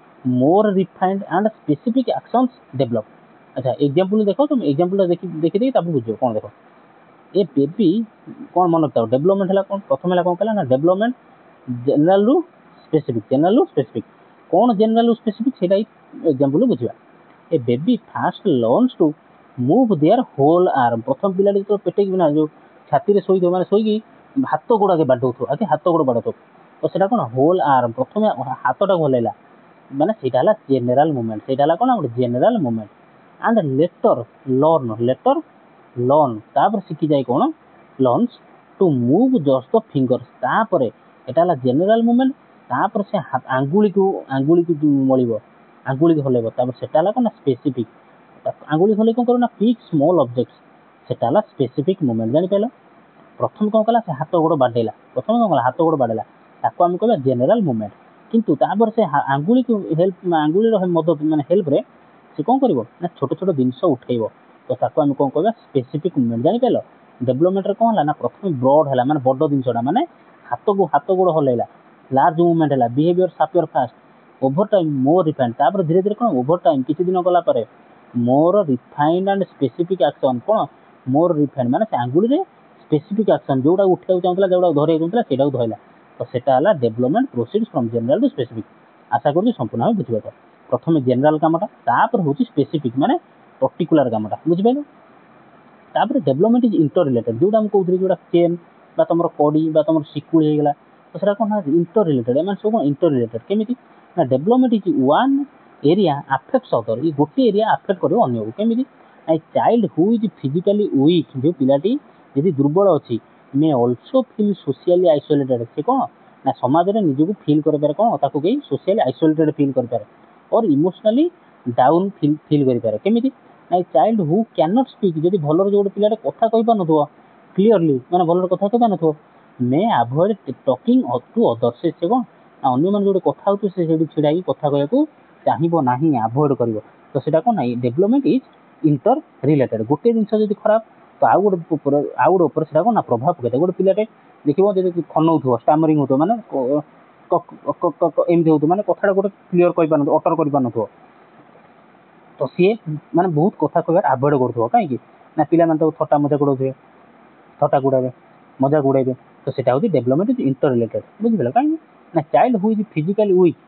more refined and specific actions develop. ଆଚ୍ଛା, ଏକ୍ଜାମ୍ପଲ୍ ଦେଖ, ତୁମେ ଏକ୍ଜାମ୍ପଲ୍ଟା ଦେଖିଦେଇ ତାକୁ ବୁଝିବ। କ'ଣ ଦେଖ, ଏ ବେବି କ'ଣ ମନେ ରଖିଥାଉ, ଡେଭଲପମେଣ୍ଟ ହେଲା କ'ଣ, ପ୍ରଥମେ ହେଲା କ'ଣ କହିଲା ନା ଡେଭଲପମେଣ୍ଟ ଜେନେରାଲରୁ ସ୍ପେସିଫିକ୍, ଜେନେରାଲରୁ ସ୍ପେସିଫିକ୍। କ'ଣ ଜେନେରାଲରୁ ସ୍ପେସିଫିକ୍ ସେଇଟା ଏକ୍ଜାମ୍ପଲ୍ ବୁଝିବା। A baby first learns to move their whole arm. ପ୍ରଥମ ପିଲାଟି ଯେତେବେଳେ ପେଟେଇକି ନା ଯେଉଁ ଛାତିରେ ଶୋଇଥିବ, ମାନେ ଶୋଇକି ହାତ ଗୋଡ଼ ଆଗେ ବାଡ଼ଉଥିବ, ଆଗେ ହାତ ଗୋଡ଼ ବାଡ଼ଉଥିବ। ତ ସେଇଟା କ'ଣ ହୋଲ୍ ଆର୍ମ, ପ୍ରଥମେ ହାତଟାକୁ ହଲେଇଲା, ମାନେ ସେଇଟା ହେଲା ଜେନେରାଲ ମୁଭମେଣ୍ଟ। ସେଇଟା ହେଲା କ'ଣ ଗୋଟେ general movement. And later learn, ତାପରେ ଶିଖିଯାଏ କ'ଣ learns to move just the fingers. ତାପରେ ଏଟା ହେଲା ଜେନେରାଲ ମୁଭମେଣ୍ଟ। ତାପରେ ସେ ଆଙ୍ଗୁଳିକୁ ମଳିବ, ଆଙ୍ଗୁଳିକୁ ହଲେଇବ, ତାପରେ ସେଟା ହେଲା କ'ଣ ନା ସ୍ପେସିଫିକ୍। ଆଙ୍ଗୁଳି ହଲେଇ କ'ଣ କରିବ ନା ପିକ୍ ସ୍ମଲ୍ ଅବଜେକ୍ଟସ୍, ସେଟା ହେଲା ସ୍ପେସିଫିକ୍ ମୁଭମେଣ୍ଟ। ଜାଣିପାରିଲ। ପ୍ରଥମେ କ'ଣ କଲା, ସେ ହାତ ଗୋଡ଼ ବାଡ଼େଇଲା, ତାକୁ ଆମେ କହିବା ଜେନେରାଲ ମୁଭମେଣ୍ଟ। କିନ୍ତୁ ତାପରେ ସେ ଆଙ୍ଗୁଳିର ମଦତ ମାନେ ହେଲ୍ପରେ ସେ କ'ଣ କରିବ ନା ଛୋଟ ଛୋଟ ଜିନିଷ ଉଠେଇବ, ତ ତାକୁ ଆମେ କ'ଣ କହିବା ସ୍ପେସିଫିକ୍ ମୁଭମେଣ୍ଟ। ଜାଣିପାରିଲ। ଡେଭଲପମେଣ୍ଟରେ କ'ଣ ହେଲା ନା ପ୍ରଥମେ ବ୍ରଡ୍ ହେଲା, ମାନେ ବଡ଼ ଜିନିଷଟା, ମାନେ ହାତ ଗୋଡ଼ ହଲେଇଲା, ଲାର୍ଜ ମୁଭମେଣ୍ଟ ହେଲା, behaviour appear first, over time more refined, ତାପରେ ଧୀରେ ଧୀରେ କ'ଣ ଓଭର ଟାଇମ୍ କିଛି ଦିନ ଗଲା ପରେ ମୋର ରିଫାଇଣ୍ଡ ଆଣ୍ଡ ସ୍ପେସିଫିକ୍ ଆକ୍ସନ୍। କ'ଣ ମୋର ରିଫାଇଣ୍ଡ ମାନେ ସେ ଆଙ୍ଗୁଳିରେ ସ୍ପେସିଫିକ୍ ଆକ୍ସନ୍, ଯେଉଁଟା ଉଠିବାକୁ ଚାହୁଁଥିଲା, ଯେଉଁଟା ଧରିବାକୁ ଚାହୁଁଥିଲା ସେଇଟାକୁ ଧଇଲା। ତ ସେଟା ହେଲା development proceeds from general to specific. ଆଶା କରୁଛି ସମ୍ପୂର୍ଣ୍ଣ ଭାବେ ବୁଝିପାରିବ। ପ୍ରଥମେ ଜେନେରାଲ କାମଟା, ତାପରେ ହେଉଛି ସ୍ପେସିଫିକ୍ ମାନେ ପର୍ଟିକୁଲାର କାମଟା, ବୁଝିପାରିଲ। ତାପରେ ଡେଭଲପମେଣ୍ଟ ଇଜ୍ ଇଣ୍ଟର ରିଲେଟେଡ୍, ଯେଉଁଟା ମୁଁ କହୁଥିଲି, ଯେଉଁଟା ଚେନ୍ ବା ତୁମର କଡ଼ି ବା ତୁମର ଶିକୁଳି ହେଇଗଲା, ତ ସେଟା କ'ଣ ଇଣ୍ଟର ରିଲେଟେଡ୍। ଏମାନେ ସବୁ କ'ଣ ଇଣ୍ଟର ରିଲେଟେଡ୍। କେମିତି ନା development is one area affects other. ଏ ଗୋଟିଏ ଏରିଆ ଆଫେକ୍ଟ କରିବ ଅନ୍ୟକୁ। କେମିତି ନା child who is physically weak, ଯେଉଁ ପିଲାଟି ଯଦି ଦୁର୍ବଳ ଅଛି, may also feel socially isolated. ସେ କ'ଣ ନା ସମାଜରେ ନିଜକୁ ଫିଲ୍ କରିପାରେ, କ'ଣ ତାକୁ କେହି ସୋସିଆଲି ଆଇସୋଲେଟେଡ୍ ଫିଲ୍ କରିପାରେ, ଅର୍ ଇମୋସନାଲି ଡାଉନ୍ ଫିଲ୍ କରିପାରେ। କେମିତି ନା child who can not speak, ଯଦି ଭଲରେ ଯେଉଁ ଗୋଟେ ପିଲାଟେ କଥା କହିପାରୁନଥିବ କ୍ଲିଅରଲି, ମାନେ ଭଲରେ କଥା କହିପାରୁନଥିବ, may avoid talking to others. ସେ କ'ଣ ନା ଅନ୍ୟମାନେ ଯେଉଁଠି କଥା ହେଉଥିବ ସେ ସେଇଠି ଛିଡ଼ା ହେଇକି କଥା କହିବାକୁ ଚାହିଁବ ନାହିଁ, ଆଭଏଡ୍ କରିବ। ତ ସେଇଟା କ'ଣ ନା ଡେଭଲପମେଣ୍ଟ ଇଜ୍ ଇଣ୍ଟର ରିଲେଟେଡ୍। ଗୋଟିଏ ଜିନିଷ ଯଦି ଖରାପ, ତ ଆଉ ଗୋଟେ ଉପରେ ସେଇଟା କ'ଣ ନା ପ୍ରଭାବ ପକାଇଥାଏ। ଗୋଟେ ପିଲାଟେ ଦେଖିବ ଯଦି ଖନଉଥିବ, ଷ୍ଟାମରିଂ ହେଉଥିବ, ମାନେ ଏମିତି ହେଉଥିବ, ମାନେ କଥାଟା ଗୋଟେ କ୍ଲିଅର କହିପାରୁନଥିବ, ଅଟର କରିପାରୁନଥିବ, ତ ସିଏ ମାନେ ବହୁତ କଥା କହିବାର ଆଭଏଡ୍ କରୁଥିବ। କାହିଁକି ନା ପିଲାମାନେ ତାକୁ ଥଟ୍ଟା ମଜାକ ଉଡ଼ାଉଥିବେ, ମଜାକ ଉଡ଼ାଇବେ। ତ ସେଇଟା ହେଉଛି ଡେଭଲପମେଣ୍ଟ ଇଜ୍ ଇଣ୍ଟର ରିଲେଟେଡ୍, ବୁଝିପାରିଲ। କାହିଁକି ନା child who is physically weak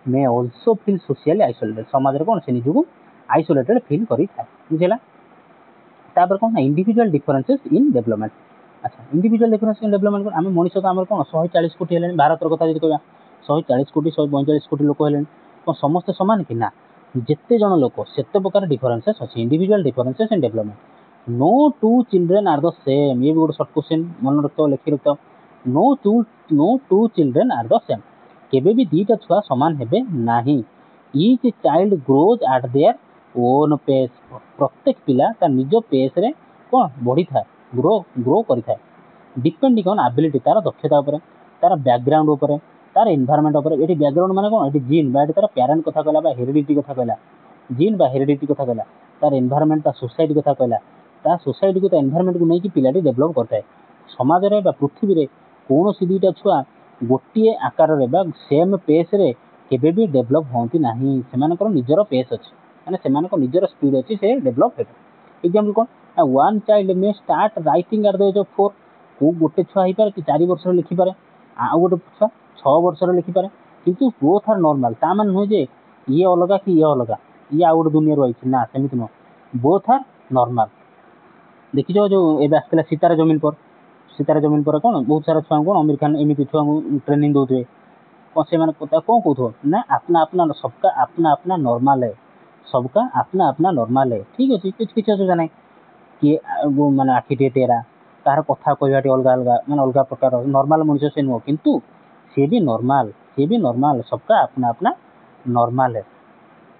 may also feel socially isolated, ସମାଜରେ କ'ଣ ସେ ନିଜକୁ ଆଇସୋଲେଟେଡ୍ ଫିଲ୍ କରିଥାଏ, ବୁଝିଲା। ତାପରେ କ'ଣ ନା ଇଣ୍ଡିଭିଜୁଆଲ ଡିଫରେନ୍ସେସ୍ ଇନ୍ ଡେଭଲପମେଣ୍ଟ। ଆଚ୍ଛା, ଇଣ୍ଡିଭିଜୁଆଲ ଡିଫରେନ୍ସ ଇନ୍ ଡେଭଲପମେଣ୍ଟ, ଆମେ ମଣିଷ ତ ଆମର କ'ଣ 140 କୋଟି ହେଲେଣି, ଭାରତର କଥା ଯଦି କହିବା 140 କୋଟି 142 କୋଟି ଲୋକ ହେଲେଣି, କ'ଣ ସମସ୍ତେ ସମାନ କି ନା, ଯେତେ ଜଣ ଲୋକ ସେତେ ପ୍ରକାର ଡିଫରେନ୍ସେସ୍ ଅଛି, individual differences in development. No two children are the same, ये भी गोटे सर्ट क्वेश्चन मन रख लिखि रख। No two children are the same, केबे भी दीटा छुआ समान हेबे नाही। Each child grows at their own pace, प्रत्येक पिला ता निज पेस रे कौन बढ़ी था, ग्रो करि था, डिपेंडिंग ऑन एबिलिटी, तार दक्षता उपर, तार बैकग्राउंड उपर, तार एनवायरनमेंट उपर। एटी बैकग्राउंड माने कोन, एटी जीन बा एटी तार पेरेंट कथा कहला बा हेरिडिटी कथा कहला, जीन बा हेरिडिटी कथा कहला, तार एनवायरनमेंट ता सोसाइटी कथा कहला, ता सोसाइटी को ता एनवायरनमेंट को नहीं कि पिलाटी डेभलप करता है। समाज रे बा पृथ्वी रे कौन सी दुईटा छुआ गोटे आकार रे बा सेम पेस रे केबे भी डेभलप होंती नाही, सेमानकर निजर पेस अछि, माने सेमानकर निजर स्पीड अछि, से डेभलप हेबे। एग्जांपल कोन, one child may start writing at the age of 4, को गोटे छुआ ही पारे कि 4 वर्ष रे लिखि पारे, आ गोटे छुआ 6 वर्ष रे लिखि पारे, किंतु बोथ आर नॉर्मल। ता मान नुहे जे ये अलगा कि ये अलगा, ये आ गोटे दुनिया रो आइछि ना, सेमिति न, बोथ आर नॉर्मल। देखिछ जो एबे आसला सितारा जमीन पर, सितारा जमीन पर कौन बहुत सारा छुआ कौन अमीर खान एमती छुआ ट्रेनिंग दौथे, कौन से कौन कौन ना अपना अपना, सबका अपना अपना नॉर्मल है, सबका अपना अपना नॉर्मल है, ठीक अच्छे, किसी असुविधा ना किए माने आखिटे टेरा, तार कथा कहवाटी अलग अलग माने अलग प्रकार नॉर्मल मनुष्य से नुह, किंतु सी भी नॉर्मल, सी भी नॉर्मल, सबका अपना अपना नॉर्मल है।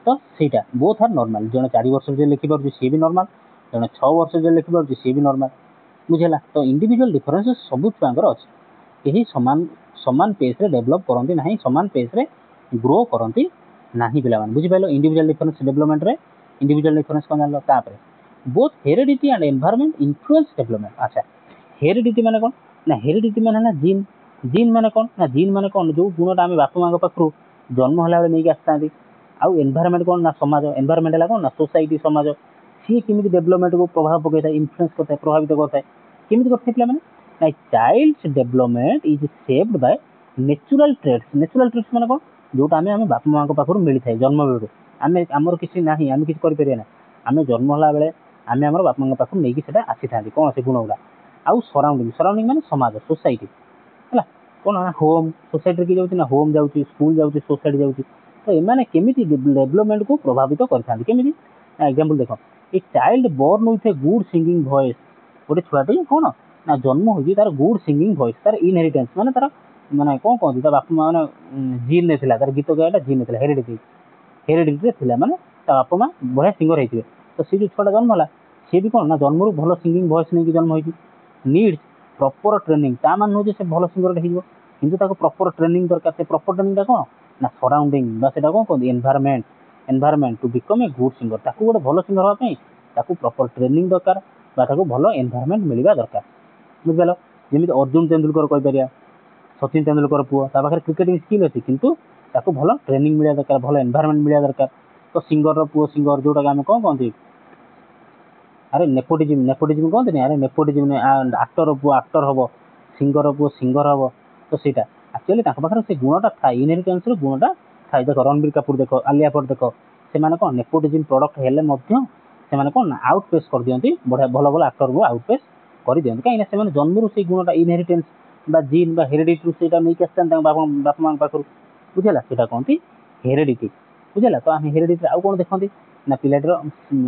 तो सीटा बोथ आर नॉर्मल, जड़े 4 वर्ष जो लिखि पार सी भी नॉर्मल, जड़े 6 वर्ष जो लिखि पार सी भी नॉर्मल, बुझेगा। तो इंडिविजुअल डिफरेंस सब छुआंकर अच्छे, यही समान समान पेस रे डेभलप करती ना, समान पेस रे ग्रो करती ना पिला, बुझिपाल। इंडिविजुअल डिफरेंस डेभलपमेंट रे इंडिविजुअल डिफरेंस कौन जान, तापर both heredity and environment influence development. अच्छा, हेरिडिटी माने कौन ना, हेरिडिटी माने ना जीन, जीन माने कौन ना, जीन माने कौन जो गुणटा आम बापा माँ पाखु जन्म होला बेले नहीं आसता, आउ एनवायरनमेंट कौन ना समाज, एनवायरनमेंट है कौन ना सोसाइटी समाज, सी केमी डेभलपमेंट को प्रभाव पकता है, इन्फ्लुएंस करता है, प्रभावित करता है, केमी करते पे मैंने child's development is shaped by natural traits. Natural traits माने कौन, जोटा आम बापा माँ पाखु मिलता है जन्म बेलू, आम आमर किसी ना आम किसी करें ना, आम जन्म होला बेले आम आम बापा माँ पाखु नहीं कि आसी था कौन से गुण गुला, आउ सराउंडिंग, सराउंडिंग माने समाज सोसाइटी है कौन ना, होम सोसाइटी किए जाऊँ ना, होम जाऊँगी, स्कूल जाऊँगी, सोसाइटी जाऊँगी, तो एमाने केमिति डेभलपमेंट को प्रभावित करथांती, केमिति एग्जांपल देखो, a child born with a good singing voice, गोटे छुआटी कौन ना जन्म होगी तार गुड सिंगिंग वॉइस, तार इनहेरिटेंस माने तार माने कौन कहती बापा माँ जीन ने तार गीत गायटा जीन ने हेरिडिटी, हेरिडिटी थिला माने ता बापा माँ बढ़िया सिंगर होइथिबे, तो सी जो छुआटा जन्म होला सी भी कौन ना जन्म रू भल सिंगिंग वॉइस नहीं कि जन्म होइछि, नीड्स प्रॉपर ट्रेनिंग, ता मान नुहे से भल सिंगर हो, किंतु ताको प्रॉपर ट्रेनिंग दरकार, से प्रॉपर ट्रेनिंग कौन ना सराउंडिंग बा सेटा कौन कहते environment, environment to become a good singer, ताकू गोटे भल सिंगर होगा पई ताकू प्रॉपर ट्रेनिंग दरकार, बा ताकू भल एनवायरनमेंट मिलवा दरकार, बुझिपाल। जमी अर्जुन तेंदुलकर कह पारिया, सचिन तेंदुलकर पुओ ता पाखे क्रिकेटिंग स्किल अच्छी, किंतु ताकू भल ट्रेनिंग मिलवा दरकार, भल एनवायरनमेंट मिलवा दरकार। तो सिंगर पुओ सिंगर जोटा आम कौन कहते, अरे नेपोटिज्म, नेपोटिज्म कहते नहीं, अरे नेपोटिज्म आक्टर पुओ आक्टर हम, सिंगर पुओ सिंगर हम, तो सीटा एक्चुअली पाखे से गुणटा था, इनहेरिटेंस गुणटा था। देख रणबीर कपूर देख, आलिया भट्ट देख, से कौन नेपोटिज्म प्रडक्ट हेले से कौन आउट पेस कर दिखती, बढ़िया भल भल आक्टर को आउट पेस कर दिखती, कहीं जन्म से गुणटा इनहेरिटेंस जीन हेरिडिटी से नहीं बापा माँ पाखु, बुझेगा, सीटा कहती हेरिडिटी, बुझेगा। तो आम हेरिडिटी आउ कौन देखते ना, पिलाटर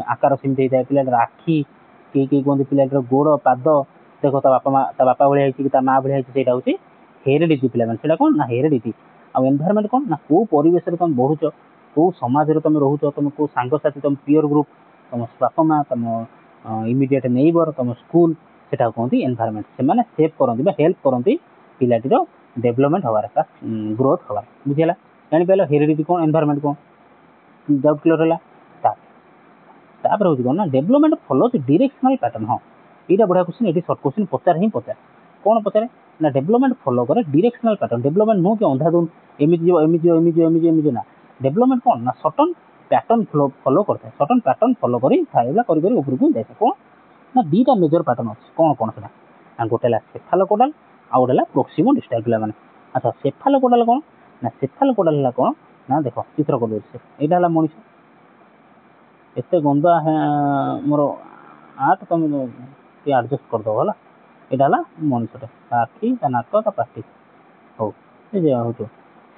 आकार सेमती होता है, पिलाटर आखि कई कई कहते, पिलाटर गोड़ पाद देख ता बापा भाया कि माँ भाया से हूँ हेरिडिटी, पे कौन ना हेरिडिटी। आउ एनवायरनमेंट कौन ना, कौ परिवेश तुम बढ़ुच, कौ समाज तुम रोच, तुम कौ सांगसाथी, तुम पीयर ग्रुप, तुम बापा माँ, तुम इमिडिएट नेबर, तुम स्कूल, से कहते एनवायरनमेंट, से सेव करती हेल्प करती पिलाटीर डेभलपमेंट हबार, ग्रोथ हबार, बुझेगा। जापार हेरिडिटी कौन, एनवायरनमेंट कौन, डाउट क्लियर है। तापर हूँ कौन ना, डेभलपमेंट फॉलोज डायरेक्शनल पैटर्न। हाँ यहाँ बढ़िया क्वेश्चन, ये सर्ट क्वेश्चन पचार ही पचार, कौन पचारे ना, डेभलपमेंट फॉलो करे डायरेक्शनल पैटर्न। डेभलपमेंट नुह कि अंधाधुन एमती जो एमती जो एमती एमती एमती ना, डेभलपमेंट कौन ना सर्टन पैटर्न फॉलो करता है, सर्टन पैटर्न फॉलो करी ऊपर को जाए, कौन ना दीटा मेजर पैटर्न अच्छे, कौन कौन से गोटे सेफालोकोडाल आउ गोटे प्रोक्सिमो डिस्टल पिला। अच्छा सेफालोकोडाल कौन ना, सेफालोकोडाल है कौन ना, देख चित्र कर यहाँ है मनीष, एत गंदा है मोर आर्ट, तुम ये एडजस्ट करदेव है, यहाँ है मनीषटे आखि नाक पार्टी हो हो।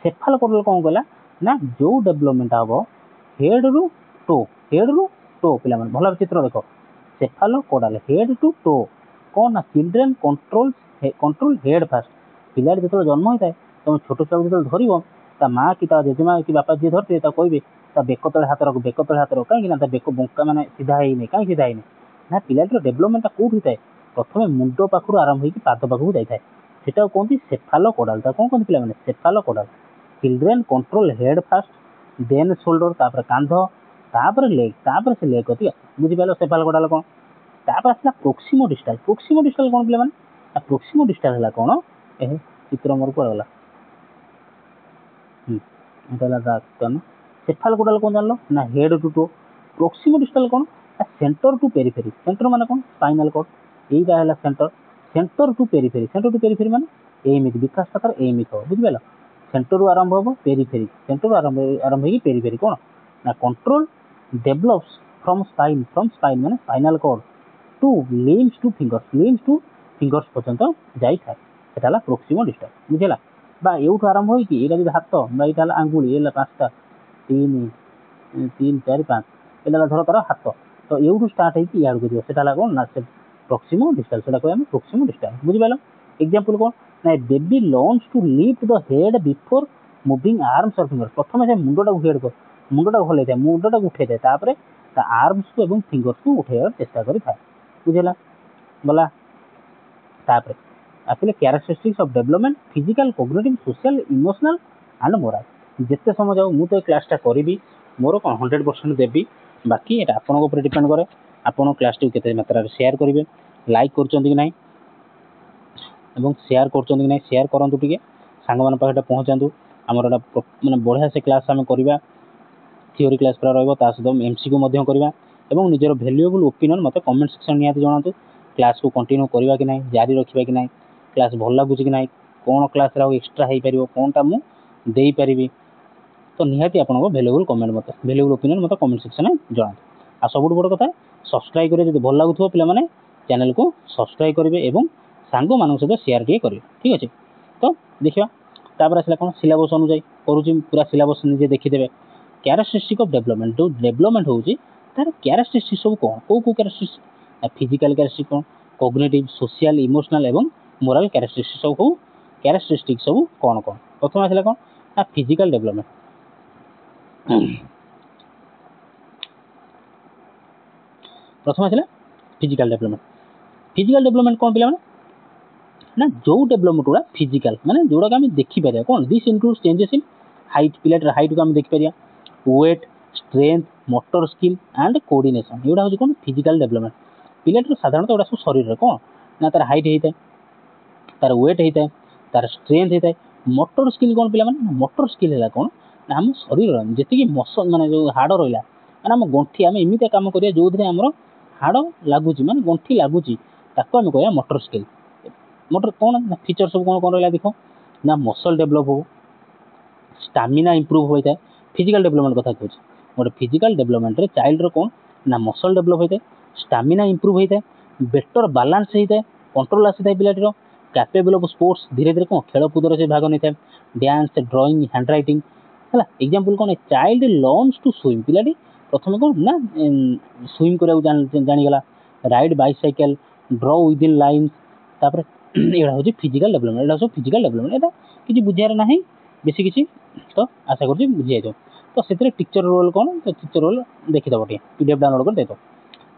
सेफालोकोडाल कौन कहला ना, जो डेभलपमेंट हम हेड रु टो, हेड रु टो, पिला भल चित्र देख, सेफालोकोडाल हेड टू टो कौन ना चिल्ड्रेन कंट्रोल हेड फास्ट पिला जो जन्म होता है तुम छोट छुआ जो धर ता माँ कि जेजेमा कि बापा जी धरते कहे ता बेक तले हाथ रख बेक तले हाथ रख कहीं बेक बंका मैंने सीधा ही कहीं सीधा ही ना पिलाटीर डेभलपमेंटा कौट होता है प्रथम मुंड पाखु आरंभ होकर पाद पाखु जाए सेटा कहते सेफालोकोडाल कौन कहते पिला cephalocaudal children control head first then shoulder तापर कांध तापर लेग तापर से लेग कति बुझिपाल सेफालोकोडाल कौन तापर आसला प्रोक्सिमो डिस्टाल कौन पिला माने प्रोक्सिमो डिस्टाल है कौन ए चित्र मोर को गला सेफालोकोडाल कौन जान लो ना हेड टू टो प्रोक्सिमो डिस्टाल कौन सेंटर टू पेरिफेरी सेंटर माने कौन स्पाइनल कॉर्ड यहीटा है सेंटर टू पेरिफेरी माने एमिक विकास पाकर एमिक हो बुझिपाल सेंटर आरंभ हम पेरिफेरी सेंटर आरंभ हो पेरिफेरी कौन ना कंट्रोल डेभलप्स फ्रॉम स्पाइन माने spinal cord to limbs to fingers पर्यंत जाई था सेटा हला प्रोक्सिमो डिस्टाल बुझिला बा एउठ आरंभ होई कि एटा जदी हाथ बा एटा हला आंगुली एला पांचटा 3 4 5 एला धर तार हाथ तो एउठ स्टार्ट है कि यार को सेटा हला कोन ना से प्रोक्सिमो डिस्टाल सेटा को हम प्रोक्सिमो डिस्टाल बुझिपालो एग्जांपल कोन ना baby learns to lift the head before moving arms और फिंगर्स प्रथम से मुंडटा को हेड को मुंडटा हलै था मुंडटा को उठै था तापर ता आर्म्स को एवं फिंगर्स को उठेबार चेष्टा करि था बुझला बोला तापर आसले characteristics of development physical cognitive social emotional and moral जिते समय जाऊ मु तो क्लासटा करी मोर कौन 100% देवी बाकी ये आपन डिपेंड करे आपन क्लास टी केते मात्रा शेयर करेंगे लाइक कर शेयर कर शेयर करूँ टे सांग मान पाखे पहुँचातु आमर माने बढ़िया से क्लास आम करवा थ्योरी क्लास पूरा रही एमसीक्यू करवा और निजर भैल्यूएबल ओपिनियन मत कमेंट सेक्शन निहाती जनातु क्लास को कंटिन्यू करवा कि ना जारी रखा कि ना क्लास भल लगुच कि ना कौन क्लास एक्सट्रा हो पार कौनटा मुझे पारि तो निहाती आपको भैल्यूएबल कमेंट मत भैल्यूएबल ओपिनियन मत कमेंट सेक्शन में जनातु आ सब बड़ कथा सब्सक्राइब करेंगे जो भल लगुव पे चैनल को सब्सक्राइब करेंगे और सांग मान सहित शेयर टे करेंगे ठीक अच्छे तो देखा तापर आसला कौन सिलेबस अनुजाई करुँच पूरा सिलेबस निजे देखीदे कैरेक्टरिस्टिक ऑफ डेवलपमेंट जो डेवलपमेंट होची तार कैरेक्टरिस्टिक सब कौन कौ कैरेक्टरिस्टिक फिजिकल कैरेक्टरिस्टिक कौन कॉग्निटिव सोशल इमोशनल एवं मोरल कैरेक्टरिस्टिक सब कौ कैरेक्टरिस्टिक सब कौन कौन प्रथम आसला कौन ना फिजिकल डेवलपमेंट प्रथम आसला फिजिकल डेवलपमेंट कौन पिला ना जो डेवलपमेंट गुड़ा फिजिकल माने जोड़ा आम देखिपर कौन this includes changes in height पिलाटर हाइट को आम देखिपर weight strength motor skill and coordination एगुड़ा हूँ कौन फिजिकल डेवलपमेंट पिलाटर साधारणतः एगुड़ा सब शरीर कौन ना तार हाइट होता है तार वेट होता है तार स्ट्रेंथ होता है मोटर स्किल कौन पिला मोटर स्किल है कौन ना आम शरीर जी मसल माने जो हाड़ रहा माने आम गंठी आम एमती कम करिया जो आमर हाड़ लगुच माने गंठी लगुच ताको आम कह मोटर स्किल मोटर कौन ना फीचर सब कौन कौन रहा देख ना मसल डेभलप हो स्टामिना इंप्रूव होता है फिजिकल डेवलपमेंट कथा कहूँ गोटे फिजिकल डेवलपमेंट रे चाइल्ड कौन ना मसल डेभलप होता है स्टामिना इंप्रूव होता है बेटर बालांस होता है कंट्रोल आसी था पिलाटीर कैपेबल ऑफ स्पोर्ट्स धीरे धीरे कौन खेलकूद से भाग नहीं था डांस ड्राइंग हैंड राइटिंग है एग्जांपल कौन चाइल्ड लर्न्स टू स्विम पिलाटी प्रथम कौन ना स्विम करने जानीगला राइड बाइसाइकेल ड्र विदिन लाइन्स तापर यहाँ हूँ फिजिकल डेवलपमेंट यहाँ सब फिजिकल डेवलपमेंट यहाँ किसी बुझार ना बेसी किसी तो आशा कर बुझी जाए तो से टीचर रोल कौन तो टीचर रोल देखीद पीडीएफ डाउनलोड कर देव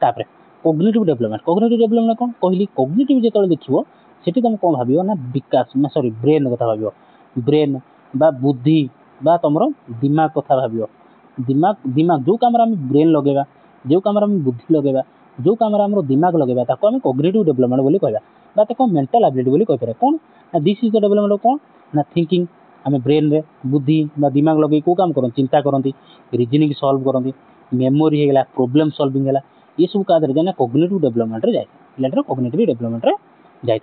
तापर कॉग्निटिव डेवलपमेंट कौन कहली कॉग्निटिव जो देखो सेठी तुम कौन भाव ना विकास ना सॉरी ब्रेन कथा भाव ब्रेन बा बुद्धि बा तुम दिमाग कथा भाव दिमाग जो कम ब्रेन लगेगा जो कम बुद्धि लगेगा जो कम दिमाग लगेगा ताको आम कॉग्निटिव डेवलपमेंट बोली कहबा बा ताको मेंटल एबिलिटी बोली कहि पारे कौन ना दिस इज द डेवलपमेंट कौन ना थिंकिंग आम ब्रेन रे बुद्धि बा दिमाग लगे कौ काम करती चिंता करती रिजनिंग सॉल्व करती मेमोरी होगा प्रोब्लेम सॉल्विंग है ये सब क्या जाए कॉग्निटिव डेवलपमेंट रे जाए पिलाटर कॉग्निटिव डेवलपमेंट रे जाए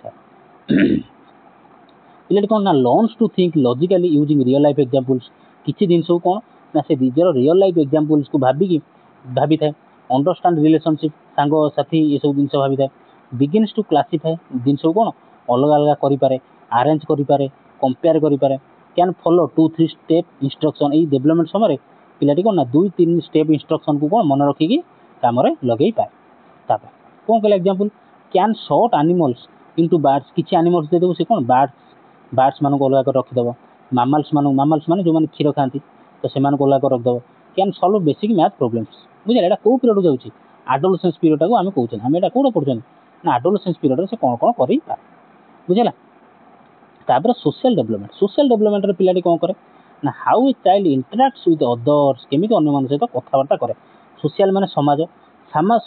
पिलाटी कौन ना learns to think logically using real life examples किसी जिन कौन ना से निजर रियल लाइफ एग्जांपल्स को भाभी था अंडरस्टैंड रिलेशनशिप सांग साथी ये सब जिन भाभी था बिगिन्स टू क्लासीफाए जिन कौन अलग अलग करें आरेंज करें कंपेयर करें कैन फॉलो 2-3 स्टेप इंस्ट्रक्शन ये डेवलपमेंट समय पिलाटी कौन ना 2-3 स्टेप इंस्ट्रक्शन को कौन मन रखिकी काम लगे पाए କ'ଣ କହିଲା example can short animals into birds କିଛି ଆନିମଲ୍ସ ଦେଇଦେବୁ ସେ କ'ଣ ବାର୍ଡସ୍ ମାନଙ୍କୁ ଅଲଗା କରି ରଖିଦେବ ମାମାଲ୍ସ ମାନେ ଯେଉଁମାନେ କ୍ଷୀର ଖାଆନ୍ତି ତ ସେମାନଙ୍କୁ ଅଲଗା କରି ରଖିଦେବ can solve basic math problems ବୁଝିଲେ ଏଇଟା କେଉଁ ପିରିୟଡ଼କୁ ଯାଉଛି ଆଡୋଲସେନ୍ସ ପିରିୟଡ଼ଟାକୁ ଆମେ କହୁଛନ୍ତି ଆମେ ଏଇଟା କେଉଁଟା ପଢ଼ୁଛନ୍ତି ନା ଆଡୋଲସେନ୍ସ ପିରିୟଡ଼ରେ ସେ କ'ଣ କରିପାରେ ବୁଝିଲା ତାପରେ ସୋସିଆଲ ଡେଭଲପମେଣ୍ଟରେ ପିଲାଟି କ'ଣ କରେ ନା ହାଉ ଏ ଚାଇଲ୍ଡ ଇଣ୍ଟରାକ୍ଟସ୍ ୱିଥ୍ ଅଦର୍ସ କେମିତି ଅନ୍ୟମାନଙ୍କ ସହିତ କଥାବାର୍ତ୍ତା କରେ ସୋସିଆଲ ମାନେ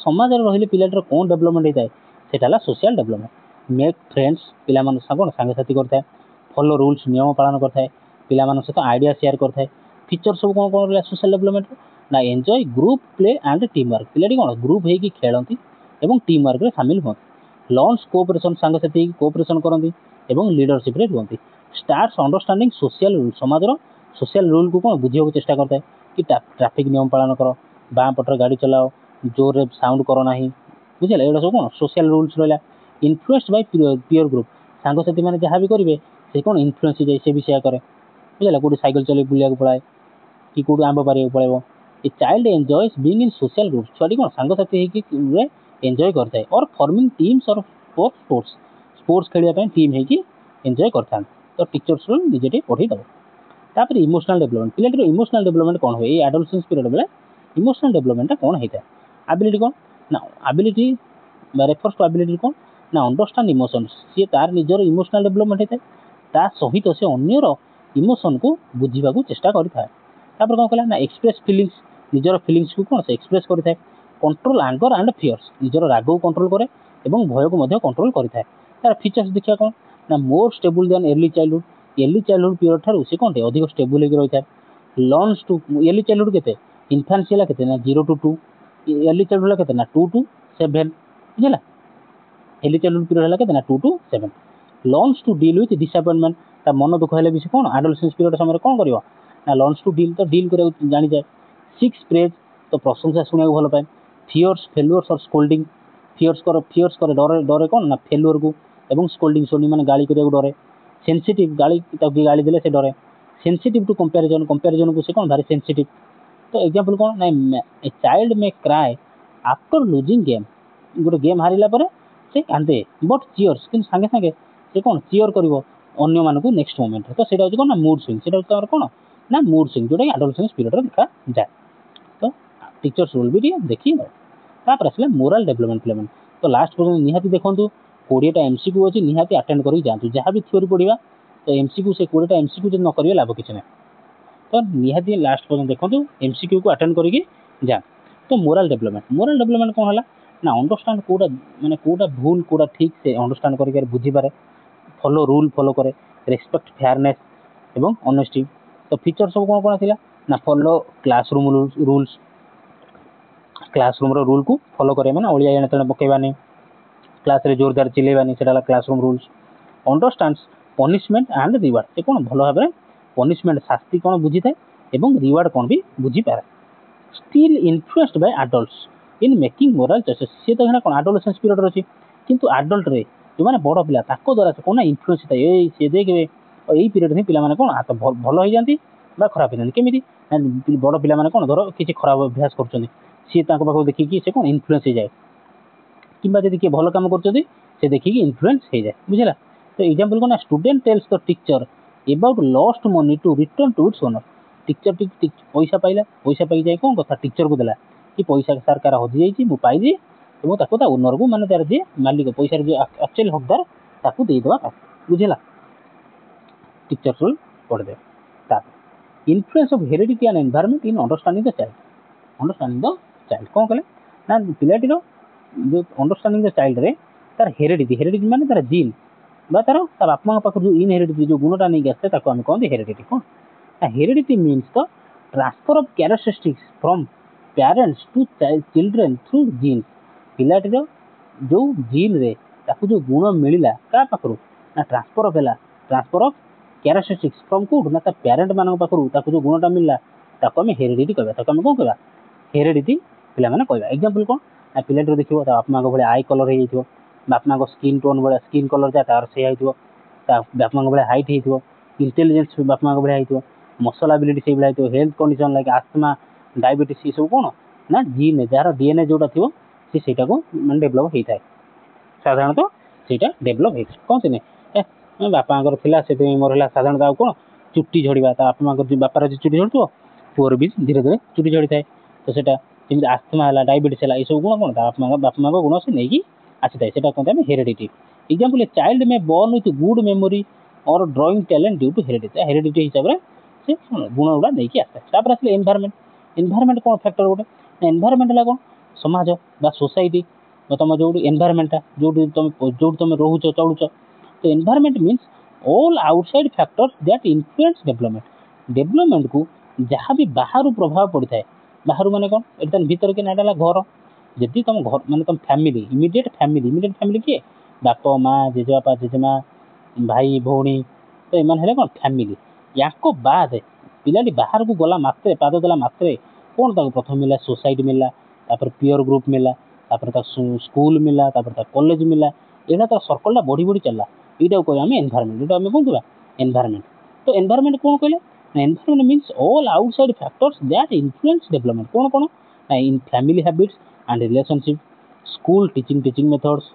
ସମାଜରେ ରହିଲେ ପିଲାଟିର କ'ଣ ଡେଭଲପମେଣ୍ଟ ହେଇଥାଏ ସେଇଟା ହେଲା ସୋସିଆଲ ଡେଭଲପମେଣ୍ଟ ମେକ୍ ଫ୍ରେଣ୍ଡସ୍ ପିଲାମାନଙ୍କ ସହ କ'ଣ ସାଙ୍ଗସାଥି କରିଥାଏ ଫଲୋ ରୁଲ୍ସ ନିୟମ ପାଳନ କରିଥାଏ ପିଲାମାନଙ୍କ ସହିତ ଆଇଡ଼ିଆ ସେୟାର କରିଥାଏ ଫିଚର ସବୁ କ'ଣ ରହିଲା ସୋସିଆଲ ଡେଭଲପମେଣ୍ଟର ନା enjoy group play and team work ପିଲାଟି କ'ଣ ଗ୍ରୁପ୍ ହେଇକି ଖେଳନ୍ତି ଏବଂ ଟିମ୍ ୱାର୍କରେ ସାମିଲ ହୁଅନ୍ତି ଲର୍ଣ୍ଣସ୍ କୋଅପରେସନ୍ ସାଙ୍ଗସାଥି ହେଇକି କୋଅପରେସନ୍ କରନ୍ତି ଏବଂ ଲିଡରସିପ୍ରେ ରୁହନ୍ତି ଷ୍ଟାର୍ଟସ୍ ଅଣ୍ଡରଷ୍ଟାଣ୍ଡିଂ ସୋସିଆଲ ରୁଲ୍ ସମାଜର ସୋସିଆଲ ରୁଲ୍କୁ କ'ଣ ବୁଝିବାକୁ ଚେଷ୍ଟା କରିଥାଏ କି ଟ୍ରାଫିକ୍ ନିୟମ ପାଳନ କର ବାଁ ପଟରେ ଗାଡ଼ି ଚଲାଅ ଜୋରରେ ସାଉଣ୍ଡ କର ନାହିଁ ବୁଝିଲା ଏଗୁଡ଼ା ସବୁ କ'ଣ ସୋସିଆଲ ରୁଲ୍ସ ରହିଲା ଇନଫ୍ଲୁଏନ୍ସଡ୍ ବାଇ ପିୟର ଗ୍ରୁପ୍ ସାଙ୍ଗସାଥି ମାନେ ଯାହା ବି କରିବେ ସେ କ'ଣ ଇନଫ୍ଲୁଏନ୍ସ ହେଇଯାଏ ସେ ବି ସେୟା କରେ ବୁଝିଲା କେଉଁଠି ସାଇକେଲ ଚଲେଇ ବୁଲିବାକୁ ପଳାଏ କି କେଉଁଠି ଆମ୍ବ ପାରିବାକୁ ପଳାଇବ a child enjoys being in social group ଛୁଆଟି କ'ଣ ସାଙ୍ଗସାଥି ହେଇକି ଏନ୍ଜୟ କରିଥାଏ or forming teams or for sports ଖେଳିବା ପାଇଁ ଟିମ୍ ହେଇକି ଏନ୍ଜୟ କରିଥାନ୍ତି ତ ଟିଚର୍ସ ନିଜେ ଟିକେ ପଢ଼େଇ ଦେବ ତାପରେ ଇମୋସନାଲ୍ ଡେଭଲପମେଣ୍ଟ ପିଲାଟିର ଇମୋସନାଲ୍ ଡେଭଲପମେଣ୍ଟ କ'ଣ ହୁଏ ଏଇ ଆଡୋଲସେନ୍ସ ପିରିୟଡ଼ ବେଳେ ଇମୋସନାଲ୍ ଡେଭଲପମେଣ୍ଟଟା କ'ଣ ହେଇଥାଏ ଆବିଲିଟି କ'ଣ ନା ଆବିଲିଟି ରେଫର୍ସ ଟୁ ଆବିଲିଟି କ'ଣ ନା ଅଣ୍ଡରଷ୍ଟାଣ୍ଡ ଇମୋସନ୍ସ ସିଏ ତାର ନିଜର ଇମୋସନାଲ୍ ଡେଭଲପମେଣ୍ଟ ହେଇଥାଏ ତା ସହିତ ସେ ଅନ୍ୟର ଇମୋସନ୍କୁ ବୁଝିବାକୁ ଚେଷ୍ଟା କରିଥାଏ ତାପରେ କ'ଣ କହିଲା ନା ଏକ୍ସପ୍ରେସ୍ ଫିଲିଙ୍ଗସ୍ ନିଜର ଫିଲିଙ୍ଗସ୍କୁ କ'ଣ ସେ ଏକ୍ସପ୍ରେସ୍ କରିଥାଏ କଣ୍ଟ୍ରୋଲ ଆଙ୍ଗର ଆଣ୍ଡ ଫିୟର୍ସ ନିଜର ରାଗକୁ କଣ୍ଟ୍ରୋଲ କରେ ଏବଂ ଭୟକୁ ମଧ୍ୟ କଣ୍ଟ୍ରୋଲ କରିଥାଏ ତାର ଫିଚର୍ସ ଦେଖିବା କ'ଣ ନା ମୋର୍ ଷ୍ଟେବୁଲ୍ ଦେନ୍ ଏର୍ଲି ଚାଇଲ୍ଡହୁଡ୍ ପିରିୟଡ଼ ଠାରୁ ସେ କ'ଣଟେ ଅଧିକ ଷ୍ଟେବୁଲ୍ ହେଇକି ରହିଥାଏ ଲର୍ଣ୍ଣସ୍ ଟୁ ଏର୍ଲି ଚାଇଲ୍ଡହୁଡ୍ କେତେ ଇନଫାନ୍ସି ହେଲା କେତେ ନା 0 to 2 ଏର୍ଲି ଚାଇଲ୍ଡହୁଡ୍ ହେଲା କେତେ ନା 2 to 7 ବୁଝିଲା ଏର୍ଲି ଚାଇଲ୍ଡହୁଡ୍ ପିରିୟଡ଼ ହେଲା କେତେ ନା 2 to 7 learns to deal with disappointment ତା ମନ ଦୁଃଖ ହେଲେ ବି ସେ କ'ଣ ଆଡୋଲସେନ୍ସ ପିରିୟଡ଼ ସମୟରେ କ'ଣ କରିବ ନା ଲର୍ଣ୍ଣସ୍ ଟୁ ଡିଲ୍ କରିବାକୁ ଜାଣିଯାଏ ସିକ୍ସ ପ୍ରେଜ୍ ତ ପ୍ରଶଂସା ଶୁଣିବାକୁ ଭଲ ପାଏ ଫେଲୁଅର୍ସ ଅର୍ ସ୍କୋଲ୍ଡିଂ ଫିୟର୍ସ କରେ ଡରେ କ'ଣ ନା ଫେଲୁଅର୍କୁ ଏବଂ ସ୍କୋଲ୍ଡିଂ ମାନେ ଗାଳି କରିବାକୁ ଡରେ ସେନ୍ସିଟିଭ୍ ତାକୁ ଗାଳି ଦେଲେ ସେ ଡରେ ସେନ୍ସିଟିଭ୍ ଟୁ କମ୍ପାରିଜନକୁ ସେ କ'ଣ ଭାରି ସେନ୍ସିଟିଭ୍ ତ ଏକ୍ଜାମ୍ପଲ୍ କ'ଣ ନା a child may cry after losing game ଗୋଟେ ଗେମ୍ ହାରିଲା ପରେ ସେ କାନ୍ଦେ ବଟ୍ ଚିୟର୍ସ କିନ୍ତୁ ସାଙ୍ଗେ ସାଙ୍ଗେ ସେ କ'ଣ ଚିୟର୍ କରିବ ଅନ୍ୟମାନଙ୍କୁ ନେକ୍ସଟ ମୋମେଣ୍ଟରେ ତ ସେଇଟା ହେଉଛି କ'ଣ ନା ମୁଡ୍ ସୁଇଙ୍ଗ ସେଇଟା ହେଉଛି ତାଙ୍କର କ'ଣ ନା ମୁଡ୍ ସୁଇଙ୍ଗ ଯେଉଁଟାକି ଆଡୋଲସେନ୍ସ ପିରିୟଡ଼ରେ ଦେଖାଯାଏ ତ ଟିଚର୍ସ ରୋଲ୍ ବି ଟିକେ ଦେଖି ତାପରେ ଆସିଲା ମୋରାଲ ଡେଭଲପମେଣ୍ଟ ପିଲାମାନେ ତ ଲାଷ୍ଟ ପର୍ଯ୍ୟନ୍ତ ନିହାତି ଦେଖନ୍ତୁ 20ଟା MCQ ଅଛି ନିହାତି ଆଟେଣ୍ଡ କରିକି ଯାଆନ୍ତୁ ଯାହା ବି ଥିଓରି ପଢ଼ିବା ତ MCQ ସେ 20ଟା MCQ ଯଦି ନ କରିବେ ଲାଭ କିଛି ନାହିଁ ତ ନିହାତି ଲାଷ୍ଟ ପର୍ଯ୍ୟନ୍ତ ଦେଖନ୍ତୁ MCQକୁ ଆଟେଣ୍ଡ କରିକି ଯାଆନ୍ତୁ ତ ମୋରାଲ ଡେଭଲପମେଣ୍ଟ କ'ଣ ହେଲା ନା ଅଣ୍ଡରଷ୍ଟାଣ୍ଡ କେଉଁଟା ଭୁଲ କେଉଁଟା ଠିକ୍ ସେ ଅଣ୍ଡରଷ୍ଟାଣ୍ଡ କରିକି ବୁଝିପାରେ ରୁଲ୍ ଫଲୋ କରେ ରେସପେକ୍ଟ ଫେୟାରନେସ୍ ଏବଂ ଅନେଷ୍ଟି ତ ଫିଚର୍ ସବୁ କ'ଣ ଥିଲା ନା ଫଲୋ କ୍ଲାସରୁମ୍ର ରୁଲ୍କୁ ଫଲୋ କରିବା ମାନେ ଅଳିଆ ଏଣେ ତେଣେ ପକାଇବାନି କ୍ଲାସ୍ରେ ଜୋରଦାର ଚିଲେଇବାନି ସେଇଟା ହେଲା classroom rules understands punishment and reward ସେ କ'ଣ ଭଲ ଭାବରେ ପନିଶମେଣ୍ଟ ଶାସ୍ତି କ'ଣ ବୁଝିଥାଏ ଏବଂ ରିୱାର୍ଡ଼ କ'ଣ ବି ବୁଝିପାରେ still influenced by adults in making moral choices ସିଏ ତ କ'ଣ ଆଡୋଲସେନ୍ସ ପିରିୟଡ଼ରେ ଅଛି କିନ୍ତୁ ଆଡଲ୍ଟରେ ଯେଉଁମାନେ ବଡ଼ ପିଲା ତାଙ୍କ ଦ୍ୱାରା ସେ କ'ଣ ନା ଇନଫ୍ଲୁଏନ୍ସ ଥାଏ ସିଏ ଦେଖିବେ ଏଇ ପିରିୟଡ଼ ହିଁ ପିଲାମାନେ କ'ଣ ଭଲ ହେଇଯାନ୍ତି ବା ଖରାପ ହେଇଯାନ୍ତି କେମିତି ବଡ଼ ପିଲାମାନେ କ'ଣ ଧର କିଛି ଖରାପ ଅଭ୍ୟାସ କରୁଛନ୍ତି ସିଏ ତାଙ୍କ ପାଖକୁ ଦେଖିକି ସେ କ'ଣ ଇନଫ୍ଲୁଏନ୍ସ ହେଇଯାଏ କିମ୍ବା ଯଦି କିଏ ଭଲ କାମ କରୁଛନ୍ତି ସେ ଦେଖିକି ଇନଫ୍ଲୁଏନ୍ସ ହେଇଯାଏ ବୁଝିଲା ତ ଏକ୍ଜାମ୍ପଲ୍ କ'ଣ ନା student tells the teacher about lost money to return to its owner teacher ପଇସା ପାଇକି ଯାଇ କ'ଣ କଥା ଟିଚରକୁ ଦେଲା କି ପଇସା ସାର୍ କାହାର ହଜିଯାଇଛି ମୁଁ ପାଇଛି ଏବଂ ତାକୁ ତା ଓନରକୁ ମାନେ ତାର ଯିଏ ମାଲିକ ପଇସାର ଯିଏ ଆକ୍ଚୁଆଲି ହକଦାର ତାକୁ ଦେଇଦେବା ବୁଝିଲା ଟିଚର୍ସ ରୋଲ୍ ପଢ଼ିଦେବେ ତାପରେ influence of heredity and environment in understanding the child କ'ଣ କଲେ ନା ପିଲାଟିର ଯେଉଁ ଅଣ୍ଡରଷ୍ଟାଣ୍ଡିଂ ଦ ଚାଇଲ୍ଡରେ ତାର ହେରିଡିଟି ମାନେ ତାର ଜିନ୍ ବା ତା ବାପା ମାଙ୍କ ପାଖରୁ ଯେଉଁ ଇନହେରିଡିଟି ଯେଉଁ ଗୁଣଟା ନେଇକି ଆସିଥାଏ ତାକୁ ଆମେ କହନ୍ତି ହେରିଡିଟି କ'ଣ ନା heredity means the transfer of characteristics from parents to children through genes ପିଲାଟିର ଯେଉଁ ଜିନ୍ରେ ତାକୁ ଯେଉଁ ଗୁଣ ମିଳିଲା କାହା ପାଖରୁ ନା ଟ୍ରାନ୍ସଫର ଅଫ୍ କ୍ୟାରେକ୍ଟରିଷ୍ଟିକ୍ସ ଫ୍ରମ୍ କେଉଁଠୁ ନା ତା ପ୍ୟାରେଣ୍ଟମାନଙ୍କ ପାଖରୁ ତାକୁ ଯେଉଁ ଗୁଣଟା ମିଳିଲା ତାକୁ ଆମେ ହେରିଡିଟି କହିବା ତାକୁ ଆମେ କ'ଣ କହିବା ହେରିଡିଟି ପିଲାମାନେ କହିବା ଏକ୍ଜାମ୍ପଲ୍ କ'ଣ ନା ପିଲାଟିର ଦେଖିବ ତା ବାପା ମାଙ୍କ ଭଳିଆ ଆଇ କଲର୍ ହେଇଯାଇଥିବ ବାପା ମାଙ୍କ ସ୍କିନ୍ ଟୋନ୍ ଭଳିଆ ସ୍କିନ୍ କଲର୍ ଯାହା ତାର ସେଇଆ ହେଇଥିବ ତା ବାପା ମାଙ୍କ ଭଳିଆ ହାଇଟ୍ ହେଇଥିବ ଇଣ୍ଟେଲିଜେନ୍ସ ବାପା ମାଙ୍କ ଭଳିଆ ହେଇଥିବ ମସଲ୍ ଆବିଲିଟି ସେଇଭଳିଆ ହେଇଥିବ ହେଲ୍ଥ କଣ୍ଡିସନ୍ ଲାଇକ୍ ଆସ୍ମା ଡାଇବେଟିସ୍ ଏସବୁ କ'ଣ ନା ଜିନ୍ ଯାହାର DNA ଯେଉଁଟା ଥିବ ସେଇଟା ମାନେ ଡେଭଲପ୍ ହେଇଥାଏ ସାଧାରଣତଃ ସେଇଟା ଡେଭଲପ୍ ହେଇଥାଏ କ'ଣ ସେ ନାହିଁ ବାପାଙ୍କର ଥିଲା ସେଥିପାଇଁ ମୋର ହେଲା ସାଧାରଣତଃ ଆଉ କ'ଣ ଚୁଟି ଝଡ଼ିବା ତା ବାପାର ଯେ ଚୁଟି ଝଡ଼ୁଥିବ ପୁଅର ବି ଧୀରେ ଧୀରେ ଚୁଟି ଝଡ଼ିଥାଏ ତ ସେଇଟା ଯେମିତି ଆସ୍ଥମା ହେଲା ଡାଇବେଟିସ୍ ହେଲା ଏସବୁ ଗୁଣ କ'ଣ ତା ବାପା ମାଆଙ୍କ ଗୁଣ ସେ ନେଇକି ଆସିଥାଏ ସେଇଟା କୁହନ୍ତି ଆମେ heredity example child may born with good memory or drawing talent due to heredity heredity ହିସାବରେ ସେ ଗୁଣ ଗୁଡ଼ା ନେଇକି ଆସିଥାଏ ତାପରେ ଆସିଲେ ଏନଭାରମେଣ୍ଟ କ'ଣ ଫ୍ୟାକ୍ଟର ଗୋଟେ ଏନଭାରମେଣ୍ଟ ହେଲା କ'ଣ ସମାଜ ବା ସୋସାଇଟି ବା ତୁମ ଯେଉଁଠି ଏନଭାରମେଣ୍ଟଟା ଯୋଉଠି ତୁମେ ରହୁଛ ଚଳୁଛ ତ environment means all outside factor that influence ଡେଭଲପମେଣ୍ଟକୁ ଯାହା ବି ବାହାରୁ ପ୍ରଭାବ ପଡ଼ିଥାଏ ବାହାରୁ ମାନେ କ'ଣ ଏଠି ତାହେଲେ ଭିତରେ କିଏ ନା ଏଇଟା ହେଲା ଘର ଯଦି ତୁମ ଘର ମାନେ ତୁମ ଫ୍ୟାମିଲି ଇମିଡ଼ିଏଟ୍ ଫ୍ୟାମିଲି କିଏ ବାପ ମା ଜେଜେବାପା ଜେଜେମା ଭାଇ ଭଉଣୀ ତ ଏମାନେ ହେଲେ କ'ଣ ଫ୍ୟାମିଲି ୟାଙ୍କ ବାଦ ପିଲାଟି ବାହାରକୁ ଗଲା ମାତ୍ରେ ପାଦ ଦେଲା ମାତ୍ରେ କ'ଣ ତାକୁ ପ୍ରଥମେ ମିଳିଲା ସୋସାଇଟି ମିଳିଲା ତାପରେ ପିଅର ଗ୍ରୁପ୍ ମିଳିଲା ତାପରେ ତା ସ୍କୁଲ ମିଳିଲା ତାପରେ ତା କଲେଜ ମିଳିଲା ଏଇଟା ତା ସର୍କଲଟା ବଢ଼ି ବଢ଼ି ଚାଲିଲା ଏଇଟାକୁ କହିବା ଆମେ ଏନଭାରମେଣ୍ଟ ଏଇଟା ଆମେ କ'ଣ କହିବା ଏନଭାରମେଣ୍ଟ ତ ଏନଭାରମେଣ୍ଟ କ'ଣ କହିଲେ environment means all outside factors that influence development କ'ଣ ନା in family habits and relationship school teaching methods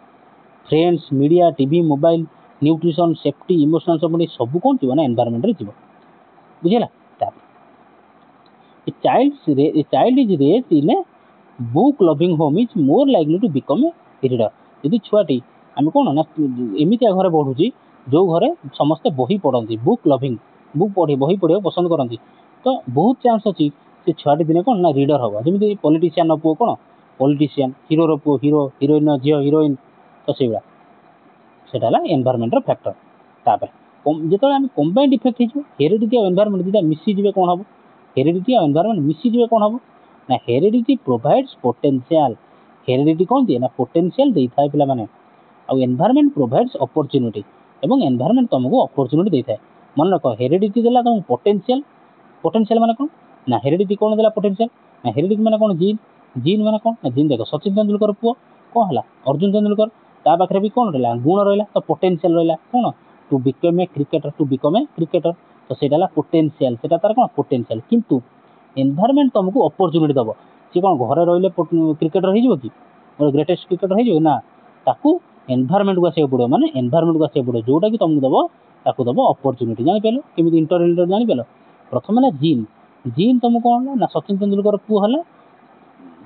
friends media TV mobile nutrition safety emotional support ସବୁ କ'ଣ ଯିବ ନା ଏନଭାରମେଣ୍ଟରେ ଯିବ ବୁଝିଲା ତାପରେ child is raised in a book loving home is more likely to become a reader ଯଦି ଛୁଆଟି ଆମେ କ'ଣ ନା ଏମିତିଆ ଘରେ ବଢ଼ୁଛି ଯେଉଁ ଘରେ ସମସ୍ତେ ବହି ପଢ଼ନ୍ତି ବହି ପଢ଼ିବାକୁ ପସନ୍ଦ କରନ୍ତି ତ ବହୁତ ଚାନ୍ସ ଅଛି ସେ ଛୁଆଟି ଦିନେ କ'ଣ ନା ରିଡର ହେବ ଯେମିତି ପଲିଟିସିଆନ୍ର ପୁଅ କ'ଣ ପଲିଟିସିଆନ୍ ହିରୋର ପୁଅ ହିରୋଇନ୍ର ଝିଅ ହିରୋଇନ୍ ତ ସେଇଭଳିଆ ସେଇଟା ହେଲା ଏନଭାରମେଣ୍ଟର ଫ୍ୟାକ୍ଟର ତାପରେ ଯେତେବେଳେ ଆମେ କମ୍ବାଇଣ୍ଡ ଇଫେକ୍ଟ ହେଇଯିବ ହେରିଡିଟି ଆଉ ଏନଭାରମେଣ୍ଟ ଦୁଇଟା ମିଶିଯିବେ କ'ଣ ହେବ ହେରିଡିଟି ଆଉ ଏନଭାରମେଣ୍ଟ ମିଶିଯିବେ କ'ଣ ହେବ ନା ହେରିଡିଟି ପ୍ରୋଭାଇଡ୍ସ ପୋଟେନ୍ସିଆଲ ହେରିଡିଟି କ'ଣ ଦିଏ ନା ପୋଟେନ୍ସିଆଲ ଦେଇଥାଏ ପିଲାମାନେ ଆଉ ଏନଭାରମେଣ୍ଟ ପ୍ରୋଭାଇଡ୍ସ ଅପରଚ୍ୟୁନିଟି ଏବଂ ଏନଭାରମେଣ୍ଟ ତୁମକୁ ଅପରଚ୍ୟୁନିଟି ଦେଇଥାଏ ମନେ ରଖ ହେରିଡିଟି ଦେଲା ତୁମକୁ ପୋଟେନ୍ସିଆଲ ମାନେ କ'ଣ ନା ହେରିଡିଟି କ'ଣ ଦେଲା ପୋଟେନ୍ସିଆଲ ନା ହେରିଡିଟି ମାନେ କ'ଣ ଜିନ୍ ମାନେ କ'ଣ ନା ଜିନ୍ ଦେଖ ସଚିନ ତେନ୍ଦୁଲକର ପୁଅ କ'ଣ ହେଲା ଅର୍ଜୁନ ତେନ୍ଦୁଲକର ତା ପାଖରେ ବି କ'ଣ ରହିଲା ଗୁଣ ରହିଲା ତ ପୋଟେନ୍ସିଆଲ ରହିଲା କ'ଣ ଟୁ ବିକମ୍ ଏ କ୍ରିକେଟର ତ ସେଇଟା ହେଲା ପୋଟେନ୍ସିଆଲ ସେଇଟା ତାର କ'ଣ ପୋଟେନ୍ସିଆଲ କିନ୍ତୁ ଏନଭାରମେଣ୍ଟ ତୁମକୁ ଅପରଚ୍ୟୁନିଟି ଦେବ ସିଏ କ'ଣ ଘରେ ରହିଲେ କ୍ରିକେଟର ହେଇଯିବ କି ଗୋଟେ ଗ୍ରେଟେଷ୍ଟ କ୍ରିକେଟର ହେଇଯିବ ନା ତାକୁ ଏନଭାରମେଣ୍ଟକୁ ଆସିବାକୁ ପଡ଼ିବ ମାନେ ଏନଭାରମେଣ୍ଟକୁ ଆସିବାକୁ ପଡ଼ିବ ଯେଉଁଟାକି ତୁମକୁ ଦେବ ତାକୁ ଦେବ ଅପରଚ୍ୟୁନିଟି ଜାଣିପାରିଲ କେମିତି ଇଣ୍ଟରରିଲେଟେଡ୍ ଜାଣିପାରିଲ ପ୍ରଥମେ ହେଲା ଜିନ୍ ତୁମକୁ କ'ଣ ହେଲା ନା ସଚିନ ତେନ୍ଦୁଲକର ପୁଅ ହେଲା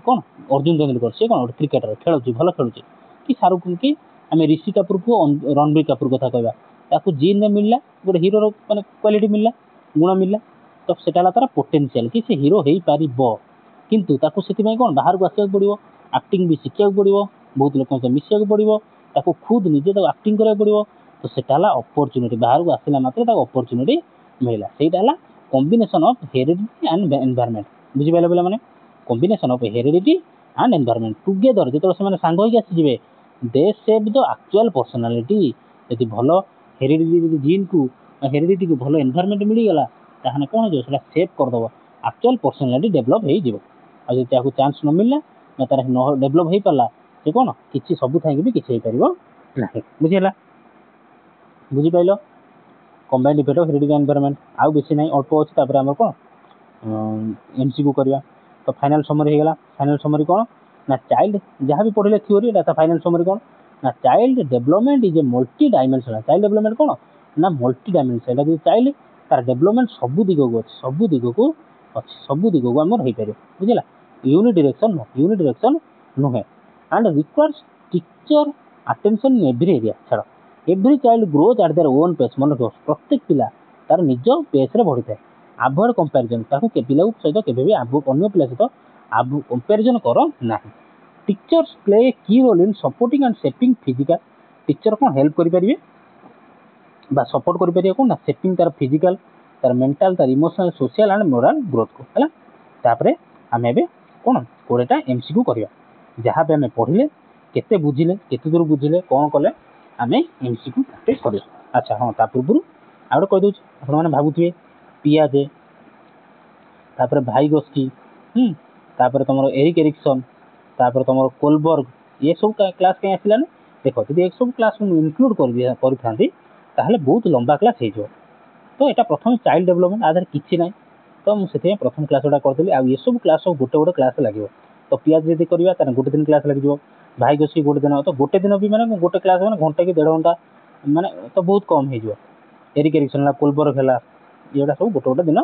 କ'ଣ ଅର୍ଜୁନ ତେନ୍ଦୁଲକର ସିଏ କ'ଣ ଗୋଟେ କ୍ରିକେଟର ଖେଳୁଛି ଭଲ ଖେଳୁଛି କି ଶାହରୁଖ କି ଆମେ ରିଷି କାପୁର ପୁଅ ରଣବୀର କାପୁର କଥା କହିବା ତାକୁ ଜିନ୍ରେ ମିଳିଲା ଗୋଟେ ହିରୋର ମାନେ କ୍ୱାଲିଟି ମିଳିଲା ଗୁଣ ମିଳିଲା ତ ସେଇଟା ହେଲା ତାର ପୋଟେନ୍ସିଆଲ କି ସେ ହିରୋ ହେଇପାରିବ କିନ୍ତୁ ତାକୁ ସେଥିପାଇଁ କ'ଣ ବାହାରକୁ ଆସିବାକୁ ପଡ଼ିବ ଆକ୍ଟିଂ ବି ଶିଖିବାକୁ ପଡ଼ିବ ବହୁତ ଲୋକଙ୍କ ସହ ମିଶିବାକୁ ପଡ଼ିବ ତାକୁ ଖୁଦ ନିଜେ ତାକୁ ଆକ୍ଟିଂ କରିବାକୁ ପଡ଼ିବ ତ ସେଇଟା ହେଲା ଅପରଚ୍ୟୁନିଟି ବାହାରକୁ ଆସିଲା ମାତ୍ରେ ତାକୁ ଅପରଚ୍ୟୁନିଟି ମିଳିଲା ସେଇଟା ହେଲା combination of heredity and environment ବୁଝିପାରିଲେ ପିଲାମାନେ combination of heredity and environment together ଯେତେବେଳେ ସେମାନେ ସାଙ୍ଗ ହୋଇକି ଆସିଯିବେ they save the actual personality ଯଦି ଭଲ ହେରିଡିଟି ଯଦି ଜିନ୍କୁ ହେରିଡିଟିକୁ ଭଲ ଏନଭାରମେଣ୍ଟ ମିଳିଗଲା ତାହେଲେ କ'ଣ ହେଇଯିବ ସେଇଟା ସେଭ୍ କରିଦେବ ଆକ୍ଚୁଆଲ ପର୍ସନାଲିଟି ଡେଭଲପ୍ ହେଇଯିବ ଆଉ ଯଦି ତାକୁ ଚାନ୍ସ ନ ମିଳିଲା ନା ତାର ନ ଡେଭଲପ୍ ହେଇପାରିଲା ସେ କ'ଣ କିଛି ସବୁ ଥାଇକି ବି କିଛି ହେଇପାରିବ ନାହିଁ ବୁଝିହେଲା ବୁଝିପାରିଲ combined effect of heredity environment ଆଉ ବେଶୀ ନାହିଁ ଅଳ୍ପ ଅଛି ତାପରେ ଆମର କ'ଣ MCQ କରିବା ତ ଫାଇନାଲ୍ ସମରି ହେଇଗଲା ଫାଇନାଲ୍ ସମରି କ'ଣ ନା ଚାଇଲ୍ଡ ଯାହା ବି ପଢ଼ିଲେ ଥିଓରି ଏଇଟା ତା ଫାଇନାଲ୍ ସମରି କ'ଣ ନା child development is a multi dimensional child development କ'ଣ ନା ମଲ୍ଟି ଡାଇମେନ୍ସନାଲ ଏଇଟା ଯଦି ଚାଇଲ୍ଡ ତାର ଡେଭଲପମେଣ୍ଟ ସବୁ ଦିଗକୁ ଅଛି ସବୁ ଦିଗକୁ ଆମର ହେଇପାରିବ ବୁଝିଲା ୟୁନିଡିରେକ୍ସନ ନୁହେଁ and requires teacher attention in every area ଛାଡ଼ every child grows at their own pace ମନେ ରଖ ପ୍ରତ୍ୟେକ ପିଲା ତାର ନିଜ ପେସ୍ରେ ବଢ଼ିଥାଏ ଆଭଏଡ୍ କମ୍ପାରିଜନ୍ ତାକୁ ପିଲାକୁ ସହିତ କେବେ ବି ଅନ୍ୟ ପିଲା ସହିତ କମ୍ପାରିଜନ୍ କର ନାହିଁ teachers play a key role in supporting and shaping physical teacher କ'ଣ ହେଲ୍ପ କରିପାରିବେ ବା ସପୋର୍ଟ କରିପାରିବେ କ'ଣ ନା ସେପିଂ ତାର ଫିଜିକାଲ ତାର ମେଣ୍ଟାଲ ତାର ଇମୋସନାଲ ସୋସିଆଲ ଆଣ୍ଡ ମୋରାଲ ଗ୍ରୋଥକୁ ହେଲା ତାପରେ ଆମେ ଏବେ କ'ଣ 20ଟା MCQ କରିବା ଯାହା ବି ଆମେ ପଢ଼ିଲେ କେତେ ବୁଝିଲେ କେତେ ଦୂର ବୁଝିଲେ କ'ଣ କଲେ ଆମେ MCQ ପ୍ରାକ୍ଟିସ୍ କରିବା ଆଚ୍ଛା ହଁ ତା ପୂର୍ବରୁ ଆଉ ଗୋଟେ କହିଦେଉଛି ଆପଣମାନେ ଭାବୁଥିବେ ପିଆଜେ ତାପରେ ଭାଇଗୋସ୍କି ତାପରେ ତୁମର ଏରିକ୍ ଏରିକ୍ସନ୍ ତାପରେ ତୁମର କୋଲବର୍ଗ ଏସବୁ କ୍ଲାସ୍ କାହିଁ ଆସିଲାନି ଦେଖ ଯଦି ଏସବୁ କ୍ଲାସ୍ ମୁଁ ଇନକ୍ଲୁଡ଼ କରିଥାନ୍ତି ତାହେଲେ ବହୁତ ଲମ୍ବା କ୍ଲାସ୍ ହେଇଯିବ ତ ଏଇଟା ପ୍ରଥମେ ଚାଇଲ୍ଡ ଡେଭଲପମେଣ୍ଟ ଆ ଦେହରେ କିଛି ନାହିଁ ତ ମୁଁ ସେଥିପାଇଁ ପ୍ରଥମ କ୍ଲାସ୍ ଗୁଡ଼ା କରିଦେଲି ଆଉ ଏସବୁ କ୍ଲାସ୍ ସବୁ ଗୋଟେ କ୍ଲାସ୍ ଲାଗିବ तो पियाज जदि करवा तार गोटे दिन क्लास लगे भाई गोसी गोटे दिन तो गोटे दिन भी मैंने गोटे क्लास मैंने घंटा कि 1.5 घंटा माने तो बहुत कम हो एरिक एरिक्सन है कोलबर है ये सब गोटे गोटे दिन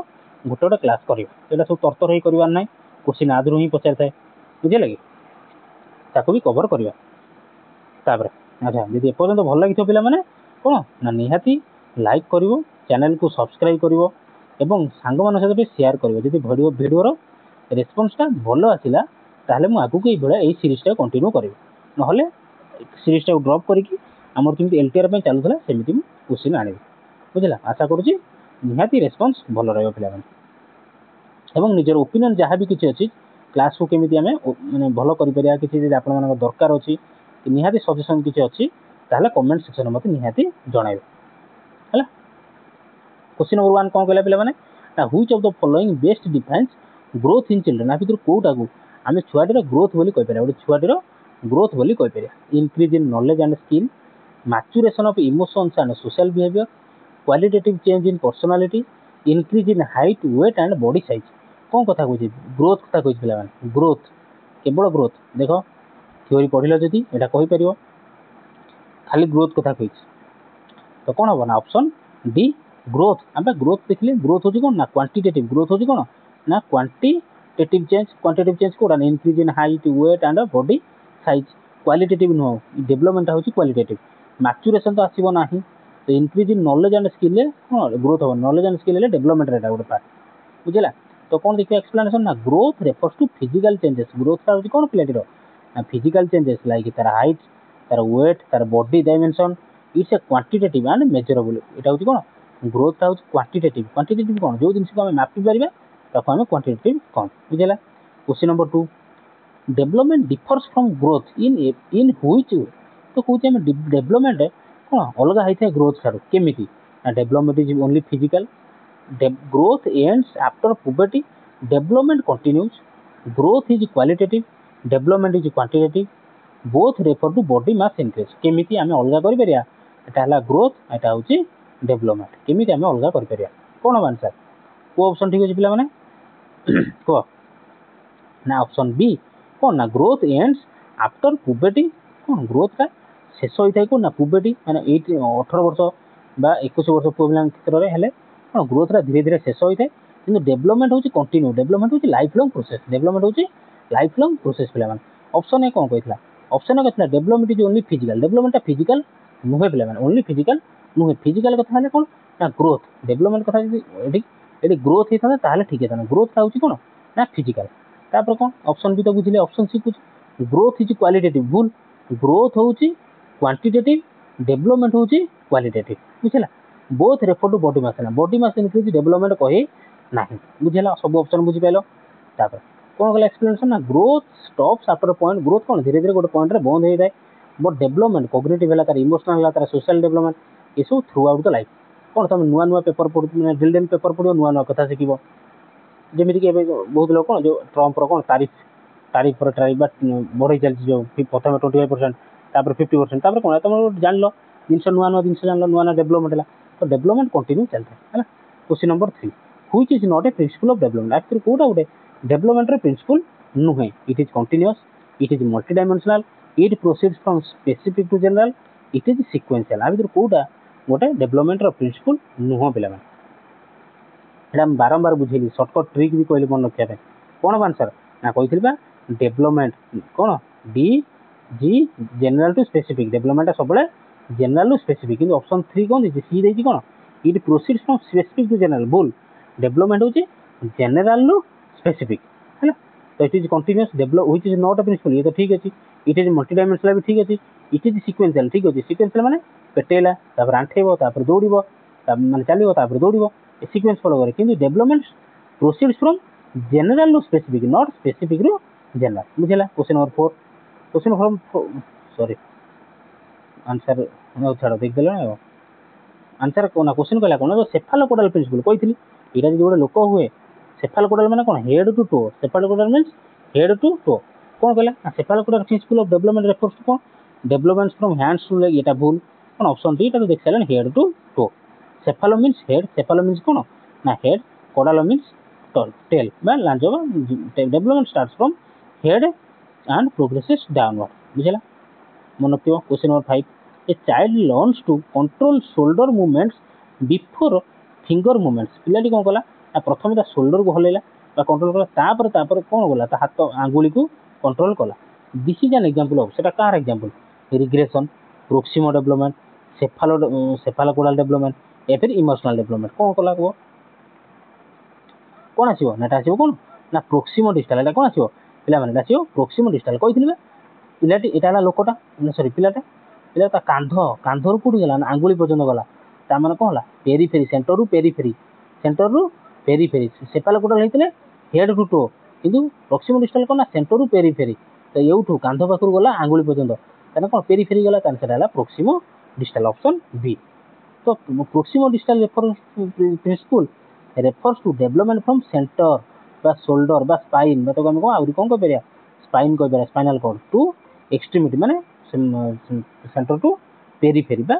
गोटे गोटे क्लास कर सब तरतर हो करार ना क्वेश्चन आदि ही पचार थाए बुझे कि ताको भी कवर करवा अच्छा जब एपर्तंत भल लगी पे मैंने कौन ना निहाती लाइक कर चैनल को सब्सक्राइब कर सांग मान सहित भी शेयर कर भिडियोर रेस्पन्सटा भल आसला ताहले मु आगु ये भाया यही सीरीजटा कंटिन्यू करी ना सीरीजटा ड्रप करके आमर केमी एलटीआर चलूला सेमती क्वेश्चन आने बुझला आशा करुँची निहाती रेस्पन्स भल रहा निजर ओपिनियन जहाँ भी किसी अच्छी क्लास को केमी आम मैंने भल कर किसी आप दरकार अच्छी निहाती सजेसन किसी अच्छी ताहले कमेंट सेक्शन में मत निहाती जणाइबे है। क्वेश्चन नंबर 1 कौन कहला पिला माने ना which of the following best defines growth in children आ भितर कोटा को आम छुआटीर ग्रोथ बोली कहि परिया गोटे छुआटीर ग्रोथ बोली कहि परिया increase in knowledge and skill maturation of emotions and social behaviour qualitative change in personality increase in height weight and body size कौन कथा कहूँ ग्रोथ कथा कहि पिला माने ग्रोथ केवल ग्रोथ देख थ्योरी पढ़िल जदि एटा कहि परियो खाली ग्रोथ कथा कहि तो कौन हम ना ऑप्शन डी ग्रोथ आम ग्रोथ देखिए ग्रोथ होची कौन ना क्वांटिटेटिव ग्रोथ होची कौन ना क्वांटिटेटिव चेंज कोड़ा increase in height weight and body size qualitative नुह डेवलपमेंट होची क्वालिटेटिव मैच्योरेशन तो आसीबो नाही तो increase in knowledge and skill कौन ग्रोथ हो नॉलेज एंड स्किल डेवलपमेंट रेटा गोटे पार्ट बुझला तो कौन देखिए एक्सप्लेनेशन ना growth refers to physical changes growth का होची कौन पिलाटीर ना फिजिकल चेंजेस लाइक तार हाइट तार वेट तार body dimension it's a quantitative and measurable एटा होची कौन ग्रोथ होची क्वांटिटेटिव कौन जो जिनस को हम मापी परिबा ताको हम क्वांटिटेटिव कौन बुझला। Question number 2 development differs from growth in which तो कहते हम डेवलपमेंट कौन अलग होता है ग्रोथ ठार केमिति ना development is only physical growth ends after puberty development continues growth is qualitative development is quantitative both refer to body mass increase केमिति आम अलग कर परिया एटा हला ग्रोथ एटा होची डेवलपमेंट केमिति आम अलग कर परिया कौन हम आंसर को ऑप्शन ठीक अछि पिला माने को ना ऑप्शन बी कौन ना ग्रोथ एंड्स आफ्टर पुबर्टी कौन ग्रोथ का शेष होता है कौन ना पुबर्टी माने 18 वर्ष बा 21 वर्ष पुआ पिला क्षेत्र में हेले कौन ग्रोथ धीरे धीरे शेष होता है किंतु डेवलपमेंट होची कंटिन्यू डेवलपमेंट होची लाइफ लॉन्ग प्रोसेस डेवलपमेंट होची लाइफ लॉन्ग प्रोसेस पिला माने ऑप्शन ए कौन कहला ऑप्शन ए कहला development is only physical development physical नुहे पिला माने ओनली फिजिकल नुहे फिजिकल कथा है कौन ना ग्रोथ डेवलपमेंट कथा यदि ग्रोथ होता ताहले ठीक है ग्रोथ का होची कौन ना फिजिकल तापर कौन ऑप्शन बी तो बुझिले ऑप्शन सी कुछ ग्रोथ इज क्वालिटेटिव भूल ग्रोथ होची क्वांटिटेटिव डेवलपमेंट होची क्वालिटेटिव बुझला both refer to body mass increase development कहे नाही बुझला सब ऑप्शन बुझी पाइलो तापर कौन कहला एक्सप्लेनेशन ना growth stops after point growth कौन धीरे धीरे गोटे पॉइंट रे बंद हो जाए बट डेवलपमेंट कॉग्निटिव है तार इमोशनल है तार सोशल डेवलपमेंट ये सब थ्रू आउट द लाइफ कौन तुम नुआ नुआ पेपर पढ़ मैंने ड्रिल डेन पेपर पढ़ो नुआ नुआ कथा शिखब जमीक बहुत लोग कौन जो ट्रम्पर कौन तारीफ पर तारीफ बढ़ई चलती जो प्रथम 25% तापर 50% तापर कौन तुम जान लो जिन नुआ नुआ जिन जान नुआ नुआ डेवलपमेंट है तो डेवलपमेंट कंटिन्यू चलता है। Question number 3 which is not a principle of development actually कोटा गोटे डेवलपमेंट प्रिंसिपल नुहे it is continuous it is multi dimensional it proceeds from specific to general it is sequential आ भर कोटा गोटे डेवलपमेंट प्रिंसिपल नुह पे एटा बारंबार बुझेली सर्टकट ट्रिक भी कहली मन रखा कौन हम आंसर ना कही डेवलपमेंट कौन डी जी जनरल टू स्पेसिफिक डेवलपमेंट सब जनरल टू स्पेसिफिक कि ऑप्शन 3 कौन दी सी देखिए कौन it proceeds from specific to general भूल डेवलपमेंट होची जनरल टू स्पेसिफिक है तो it is continuous develop which is not a principle ये तो ठीक अछि इट इज मल्टी डायमेंशनल भी ठीक अछि इट इज सिक्वेंशियल ठीक अछि सिक्वेंशियल माने पेटेला तापर आंठेबो तापर दौड़िबो माने चलिबो तापर दौड़िबो ए सीक्वेंस फॉलो करे किंतु development proceeds from general to specific not specific to general बुझला। Question number 4 question from sorry answer नो छाड़ देख देला आंसर कोना क्वेश्चन कहला कोना जो सेफालोपोडल प्रिंसिपल कहितली एटा जे गोटे लोक हुए सेफालोपोडल माने कोन head to toe cephalocaudal means head to toe कोन कहला cephalocaudal principle of development refers to कोन development from hands to leg एटा भूल कौन ऑप्शन डी देख सारे head to toe cephalo means head cephalo means कौन ना हेड कोडालो मीन्स टेल लांज development starts from head and progresses downward बुझला मन रखियो question number 5 a child learns to control shoulder movements before finger movements पिलाटी कौन कला प्रथम ता शोल्डर को हलैला कंट्रोल कला तापर कौन गला ता हाथ आंगुली को कंट्रोल कला this is an example of सेटा कार example regression proximal development cephalocaudal development या फिर इमोशनल डेवलपमेंट कौन कला को कौन आसीबो नेटा आसीबो कौन ना प्रोक्सिमल डिस्टल एटा कौन आसीबो पिला माने आसीबो प्रोक्सिमल डिस्टल कहिथिले पिलाटी एटा ला लोकटा सॉरी पिलाटा पिला ता कांधर कोठी गला ना आंगुली पर्यंत गला ता माने कोन हला पेरीफेरी सेंटर रु पेरीफेरी सेफालोकोडाल हेतिले हेड टू टो किंतु प्रोक्सिमल डिस्टल कोन ना सेंटर रु पेरीफेरी तो एउठू कांध पाखरु गला आंगुली पर्यंत ताने कोन पेरीफेरी गला ताने सेटा हला प्रोक्सिमल डिस्टल ऑप्शन बी तो proximal distal principle refers to development from centre बा शोल्डर बा स्पाइन तो हम आउरी कौन कह स्पाइन कह स्पाइनल कॉर्ड टू एक्सट्रीमिटी माने सेंटर टू पेरीफेरी बा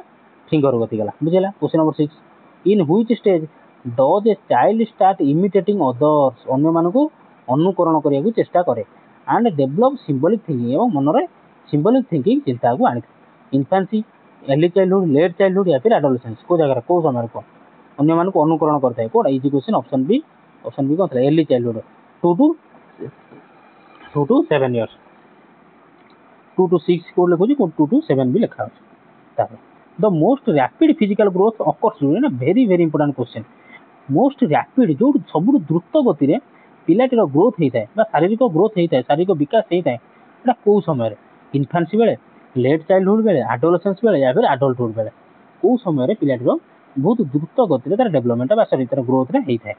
फिंगर गति गला बुझला question number 6 in which stage does a child start imitating others अन्य मानकु अनुकरण करिया को चेष्टा करे एंड डेवलप सिंबॉलिक थिंकिंग एवं मनरे सिंबॉलिक थिंकिंग चिंता को आनी infancy early childhood late childhood या फिर एडोलेसेंस को जगह को समय को अन्य मानक अनुकरण करता है कोड इजी क्वेश्चन ऑप्शन बी कौन था early childhood 2 to 7 years 2 to 6 कोड लिखुची 2 to 7 भी लिखा है the most rapid physical growth occurs during very very important question most rapid जो सब द्रुत गति रे पिलाटीर ग्रोथ होता है शारीरिक ग्रोथ होता है शारीरिक विकास होता है कौ समय इन्फान्सी बेले लेट चाइल्डहुड बेले एडोलेसेंस बेले या फिर एडल्टहुड बेले कौ समय पिलाटीर बहुत द्रुत गति तार डेवलपमेंट सॉरी तार ग्रोथ रे होता है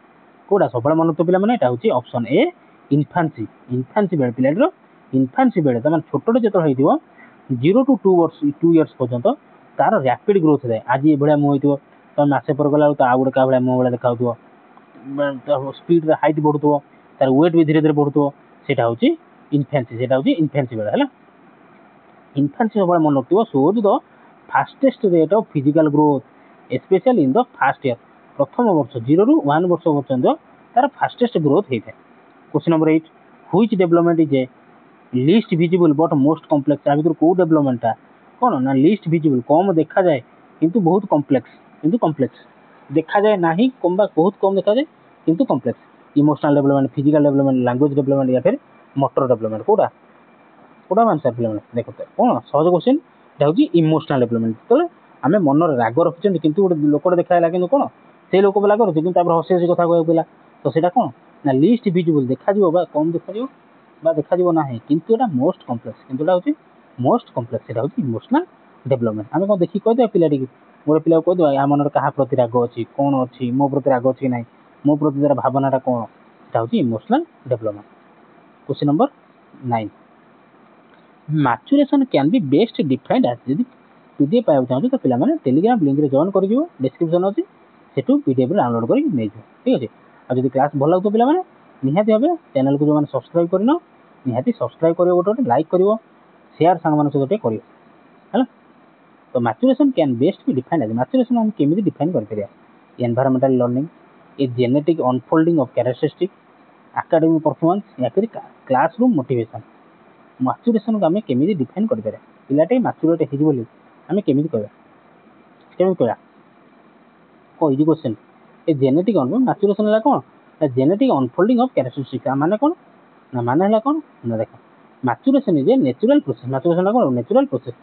कोड़ा सब मन तो पिला माने ऑप्शन ए इन्फान्सी बेले पिलाटीर इन्फान्सी बेले तार छोटे जो हो 0 to 2 years पर्यंत तार रैपिड ग्रोथ है आज ये भाया मुँह हो तुम मसे पर गला आउ गोटे क्या भाया मुँह भाया देखा स्पीड हाइट बढ़ुव तार वेट भी धीरे धीरे बढ़ुव से इन्फेन्सी बेले है इन्फेन्सी सब मन रखिए shows the fastest rate of physical growth specially in the first year प्रथम वर्ष 0 ରୁ 1 वर्ष पर्यंत तार फास्टेस्ट ग्रोथ होता है question number 8 which development is a least visible but most complex आ भीतर को डेवलपमेंटा कौन ना लीस्ट विजिबल कम देखा जाए किंतु बहुत कॉम्प्लेक्स देखा जाए ना बहुत कम देखा जाए किंतु complex emotional development physical development language development या फिर मोटर डेवलपमेंट कोड़ा आंसर पे देख कौन सहज क्वेश्चन এটা হচ্ছে ইমোশনাল ডেভেলপমেন্ট যেতବେଳେ ଆମେ ମନରେ ରାଗ ରଖିଛନ୍ତି କିନ୍ତୁ ଗୋଟେ ଲୋକଟେ ଦେଖାହେଲା କିନ୍ତୁ କ'ଣ ସେଇ ଲୋକ ବେଲା କରୁଛି କିନ୍ତୁ ତାପରେ ହସି ହସି କଥା କହିବାକୁ ପିଲା ତ ସେଇଟା କ'ଣ ନା ଲିଷ୍ଟ ଭିଜିବୁଲ୍ ଦେଖାଯିବ ବା କମ୍ ଦେଖାଯିବ ବା ଦେଖାଯିବ ନାହିଁ କିନ୍ତୁ ଏଇଟା ମୋଷ୍ଟ କମ୍ପ୍ଲେକ୍ସ କିନ୍ତୁ ଏଇଟା ହେଉଛି ମୋଷ୍ଟ କମ୍ପ୍ଲେକ୍ସ ସେଇଟା ହେଉଛି ଇମୋସନାଲ୍ ଡେଭେଲପମେଣ୍ଟ ଆମେ କ'ଣ ଦେଖିକି କହିଦେବା ପିଲାଟିକି ଗୋଟେ ପିଲାକୁ କହିଦେବା ୟା ମନରେ କାହା ପ୍ରତି ରାଗ ଅଛି କ'ଣ ଅଛି ମୋ ପ୍ରତି ରାଗ ଅଛି କି ନାହିଁ ମୋ ପ୍ରତି ତାର ଭାବନାଟା କ'ଣ ସେଇଟା ହେଉଛି emotional development question number 9 maturation can be best defined as यदि पीडीएफ पाइबा चाहूँ तो पे टेलीग्राम लिंक रे जॉइन कर डिस्क्रिप्शन अच्छी सेठू पीडीएफ डाउनलोड कर ठीक अच्छे आज क्लास भल लगो पे निहाती भाव चैनल को जो मैंने सब्सक्राइब कर निहाती सब्सक्राइब कर गोटे लाइक कर शेयर सांग मान सहित कर तो maturation can best be defined as maturation हम केमी डिफाइन कर environmental learning a genetic unfolding of characteristic academic performance या फिर क्लासरूम मोटिवेशन मैच्योरेशन को आम केमी डिफाइन कर पिलाटे मैच्योरेट होमें केमी कह easy question a genetic maturation है कौन जेनेटिक अनफोल्डिंग ऑफ कैरेक्टरिस्टिक्स माने कौन ना माने है कौन ना देख maturation is a natural process maturation कौन natural process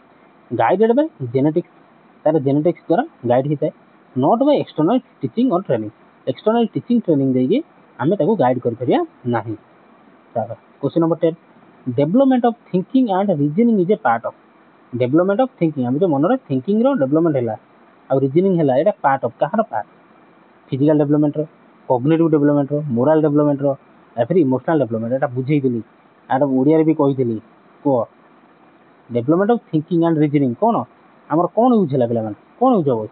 guided by genetics तार जेनेटिक्स द्वारा गाइड होता है नॉट बाय एक्सटर्नल टीचिंग और ट्रेनिंग एक्सटर्नल टीचिंग ट्रेनिंग देगी आम गाइड कर question number 10 development of thinking and reasoning is a part of development of thinking आम जो मन थिंकिंग डेवलपमेंट है आ रीजनिंग है यहाँ part of Kahar part physical development cognitive development moral development या फिर इमोशनल डेवलपमेंट यहाँ बुझेदी यार ओडिया भी कही कह development of thinking and reasoning कौन आमर कौन यूज है पे कौन यूज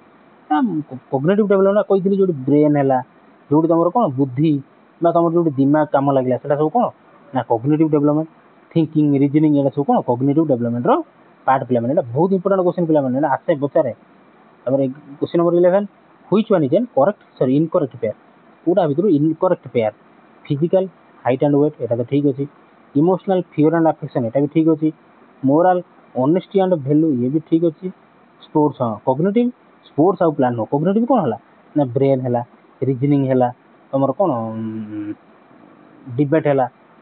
हम कॉग्निटिव डेवलपमेंट कही जो ब्रेन है जो तुम कौन बुद्धि तुम जो दिमाग कम लगे सब कौन ना कॉग्निटिव डेवलपमेंट थिंकिंग रीजनिंग ये सब कौन कॉग्निटिव डेवलपमेंट पार्ट पे बहुत इंपोर्टेंट क्वेश्चन पे आसे पचारे question number 11 which one is an correct sorry incorrect pair पूरा भीतर incorrect pair physical height and weight यहाँ तो ठीक अच्छे इमोशनल फियर एंड अफेक्शन एटा भी ठीक अच्छी मोराल ऑनेस्टी एंड वैल्यू ये भी ठीक अच्छी स्पोर्ट्स हाँ कॉग्निटिव स्पोर्ट्स आउ प्लान हो कॉग्निटिव कौन है ना ब्रेन है रिजनिंग है तुम कौन डिबेट है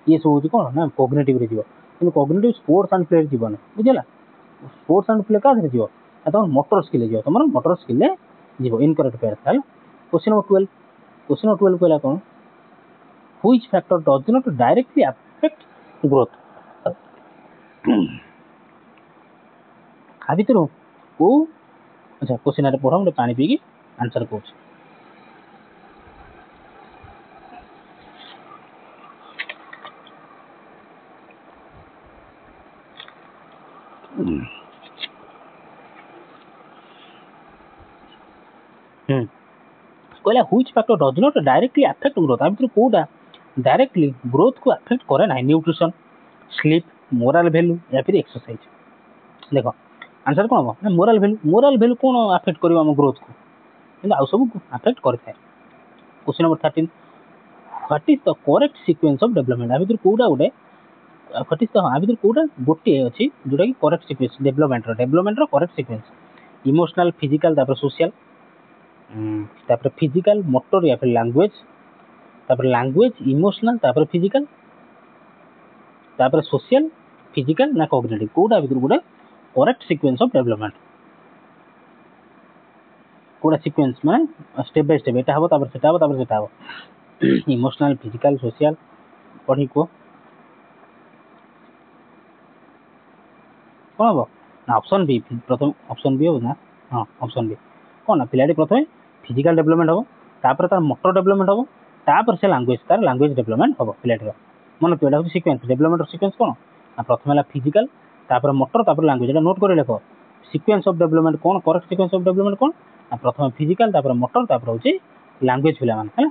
ये सब हूँ कौन ना कॉग्निटिव रे जीव कि कॉग्निटिव स्पोर्ट्स एंड प्ले जीवन बुझेगा स्पोर्ट्स एंड प्ले क्या जीव तुम मोटर स्किल जीव तुम मोटर स्किल जीव इनकरेक्ट पेयर है क्वेश्चन नंबर 12 कहला कौन which factor does not directly affect growth आ भितर को अच्छा क्वेश्चन पढ़ गोटे पानी पीकी आंसर कौन कहला which factor does not directly affect growth आ भितर कोटा डायरेक्टली ग्रोथ को अफेक्ट करे ना न्यूट्रिशन स्लीप मोरल वैल्यू या फिर एक्सरसाइज देख आंसर कौन हम ना मोरल वैल्यू कौन अफेक्ट कर ग्रोथ को कि आउ सब अफेक्ट करता है question number 13 what is the correct sequence of development आ भितर कोटा गोटे व्हाट इज द आ भितर कोटा गोटे अच्छी जोटा कि करेक्ट सीक्वेंस डेवलपमेंट रो करेक्ट सीक्वेंस इमोशनल फिजिकल तापर सोशल तापर फिजिकल मोटर या फिर लैंग्वेज तापर लैंग्वेज इमोशनल तापर फिजिकल तापर सोशल फिजिकल ना कॉग्निटिव कोटा भितर गोटे करेक्ट सीक्वेंस ऑफ डेवलपमेंट कोटा सीक्वेंस माने स्टेप बाय स्टेप एटा हबो तापर सेटा हबो इमोशनल फिजिकल सोशल पढ़ी को कौन हम ना ऑप्शन बी प्रथम ऑप्शन बी हो ना हाँ ऑप्शन बी कौन ना पिलाटी प्रथम फिजिकल डेवलपमेंट हम तापर तार मोटर डेवलपमेंट हम तापर से लैंग्वेज डेवलपमेंट हम पिलाटीर मन तो यहाँ सीक्वेंस डेवलपमेंट सीक्वेंस कौन ना प्रथम है फिजिकल तापर मोटर तापर लैंग्वेज एटा नोट कर लेख सीक्वेंस ऑफ डेवलपमेंट कौन करेक्ट सीक्वेंस ऑफ डेवलपमेंट कौन ना प्रथम फिजिकल तापर मोटर तापर होची लैंग्वेज पिला मान है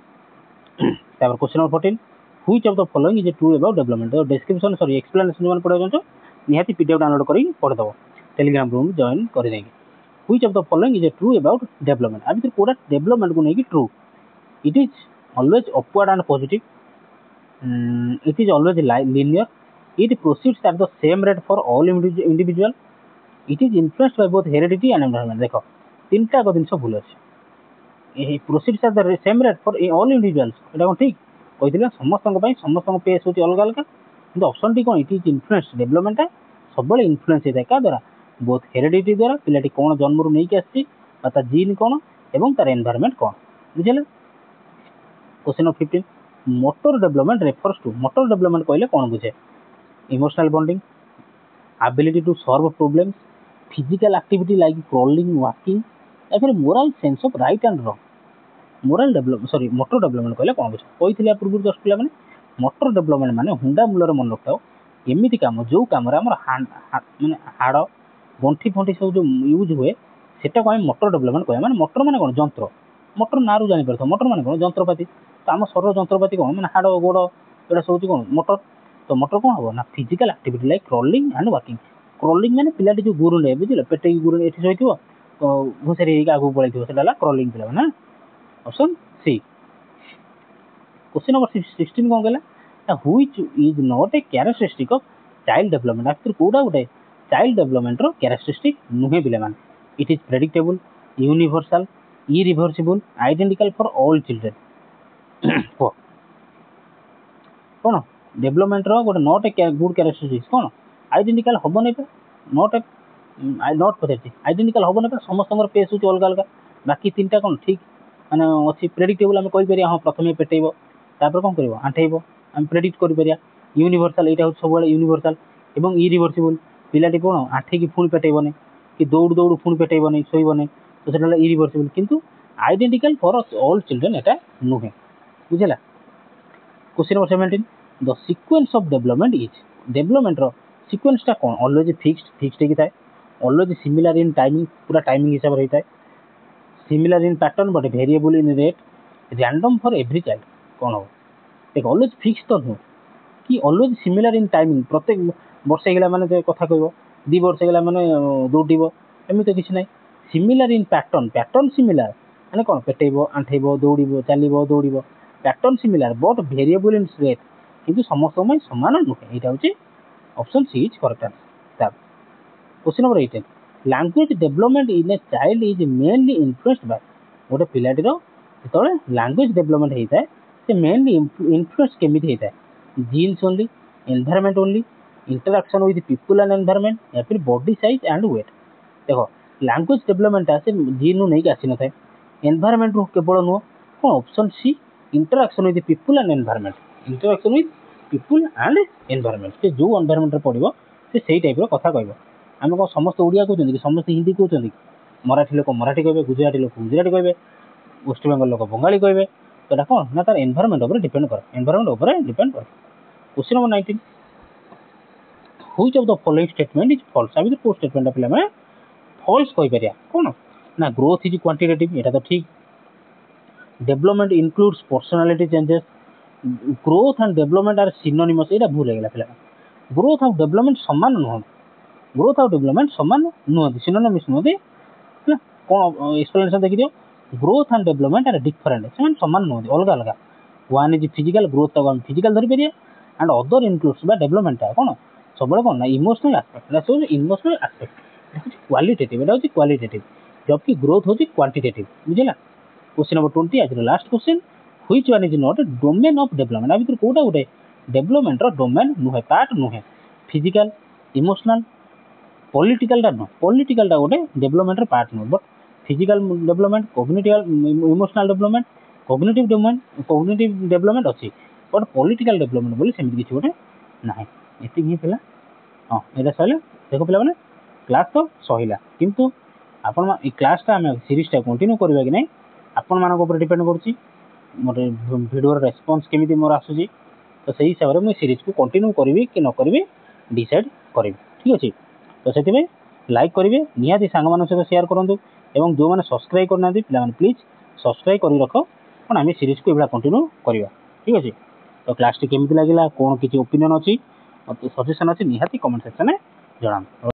तापर question number 14 which of the following is true about development तो डिस्क्रिप्शन सॉरी एक्सप्लेनेशन जो पढ़ा जान्छ निहाती पीडीएफ डाउनलोड करी पढ़ दबो टेलीग्राम ग्रुप जॉइन कर देंगे which of the following is true about development आ भितर कोडा डेवलपमेंट को नहीं true it is always upward and positive it is always linear it proceeds at the same rate for all individual it is influenced by both heredity and environment देखो तीनटा को जिनस भूल अछि ए proceeds at the same rate for all individuals एटा कोन ठीक कहिदिला समस्त pace होती अलग अलग किंतु option T cone it is influence development सब बळे इन्फ्लुएंस हेता का द्वारा बोथ हेरेडिटी द्वारा पिलाटी कोन जन्म रु नै के आछि ता जीन कोन एवं तार एनवायरनमेंट कोन बुझिले question number 15 motor development refers to motor development कहले कौन बुझे emotional bonding ability to solve problems physical activity like crawling walking या फिर moral sense of right and wrong moral development sorry motor development कहले कौन बुझे कहिथिले पूर्व दस पिला माने मोटर डेवलपमेंट माने हुंडा मूलर मन रखाओ एमिति काम जो काम रे हमर माने हाड़ गंठी फंठी सब जो यूज हुए सेटा को हम मोटर डेवलपमेंट कहया माने मोटर माने कोन जंत्र मोटर नारू जानि परथो मोटर माने कोन जंत्रपाती तो आम शरीर जंत्रपाती कौन मैंने हाड़ गोड़ ये सब कौन मोटर तो मोटर कौन हम ना physical activity like crawling and walking crawling मैंने पिलाटी जो गुरुंडे बुझे पेटे गुरुंडे ये शोथ घुसेरी आगे पड़े से क्रॉलिंग पिला ना ऑप्शन सी क्वेश्चन नंबर 16 कौन कहला which is not a characteristic of child development आखिर कोडा गोटे चाइल्ड डेवलपमेंट रो कैरेक्टरिस्टिक नुहे पिला मान it is predictable universal irreversible identical for all children कौन डेवलपमेंट रो गोटे नॉट ए गुड कैरेक्टरिस्टिक्स कौन आइडेंटिकल हम नहीं not a not Pachar identical हम नहीं समस्त पेस हो अलग अलग बाकी तीन टा कौन ठीक माने अच्छी प्रेडिक्टेबल आम कहीपर हाँ प्रथम पेटेब तापर कौन कर आंठेब आम प्रेडिक्ट कर यूनिवर्सल यहाँ सब यूनिवर्सल और इरिवर्सिबल पिलाटी कौन आंठे पुणी पेटेबनी कि दौड़ दौड़ पुणी पेटेबनी शोबनी तो से इरिवर्सिबल किंतु आइडेंटिकल फॉर ऑल चिल्ड्रेन एटा नुहे बुझेगा question number 17 the sequence of development is development रो सीक्वेंस टा कौन ऑलवेज फिक्स्ड होता है ऑलवेज सिमिलर इन टाइमिंग पूरा टाइमिंग हिसाब से होता है similar in pattern but variable in rate random for every child कौन हो देख ऑलवेज फिक्स तो नुह कि ऑलवेज सिमिलर इन टाइमिंग प्रत्येक वर्ष होगा माने कथा कह 2 वर्ष होगा माने दौड़ एमती किसी ना सिमिलर इन पैटर्न सिमिलर माने कौन पेटेब आंठेब दौड़ चलो दौड़ pattern similar but variable in rate किंतु समस्त सामान नुहे यहाँ हूँ option C is correct answer. Question number 18 language development in a child is mainly influenced by गोटे पिलाटीर जो लैंग्वेज डेवलपमेंट होता है से मेनली इन्फ्लुएंस केमी होता है genes only environment only interaction with people and environment या फिर बॉडी साइज एंड वेट। देखो लैंग्वेज डेवलपमेंट से जीन नहीं आसी न एनवायरनमेंट केवल नुह कौन option C interaction with people and environment interaction with people and environment से जो एनवायरनमेंट पढ़ो से टाइप कथा कह आम कौन समस्त ओडिया कहते कि समस्त हिंदी कहते मराठी लोक मराठी कहे गुजराती लोक गुजराती कहे वेस्ट बेंगल लोक बंगाली कहे तो कौन ना तार एनवायरनमेंट उपर डिपेंड कर एनवायरनमेंट उपर डिपेंड कर। Question number 19 which of the following statement is false आ को स्टेटमेंट पे मैं फॉल्स कहि परिया कौन ना ग्रोथ इज क्वांटिटेटिव एटा तो ठीक development includes personality changes growth and development are synonymous एटा भूल हो गला ग्रोथ और डेवलपमेंट समान नुह ग्रोथ और डेवलपमेंट समान नुहति सिनोनिमस नुहति कौन एक्सप्लेनेशन देखि दियो growth and development are different से समान नुहति अलग अलग वन इज फिजिकल ग्रोथ तक हम फिजिकल धरि परिया एंड अदर इंक्लूड्स बा डेवलपमेंट कौन सब कौन ना emotional aspect emotional aspect qualitative एटा होची क्वालिटेटिव जबकि ग्रोथ होची क्वांटिटेटिव बुझिला। क्वेश्चन नंबर 20 आज last question which one is not domain of development आ भीतर कोटा गोटे डेवलपमेंट रो डोमेन नुहे पार्ट नुहे फिजिकल इमोशनल पॉलिटिकल टा नुह पॉलिटिकल टा गोटे डेवलपमेंट रो पार्ट नुह but physical development cognitive emotional development cognitive development अच्छी बट पॉलिटिकल डेवलपमेंट बोली सेमती किसी गोटे ना एति ही पिला हाँ यहाँ सर देख पे क्लास तो सहिला किंतु आपण क्लासटा आम सीरीजटा कंटिन्यू करवा कि ना आपण मान डिपेंड कर मोर भिडियोर रेस्पॉन्स केमी मोर आसूँ तो सही हिसाब से मुझे सीरीज को कंटिन्यू करी कि न करी डिसाइड करी ठीक अच्छे तो से लाइक करेंगे निहाती सांग मान सहित शेयर करूँ और जो मैंने सब्सक्राइब करना पे प्लीज सब्सक्राइब कर रख कौन आम सीरीज को ये कंटिन्यू करवा ठीक अच्छे तो क्लास टी केमी लगे कौन किसी ओपिनियन अच्छी सजेसन अच्छी निहाती कमेंट सेक्शन में जनाओ।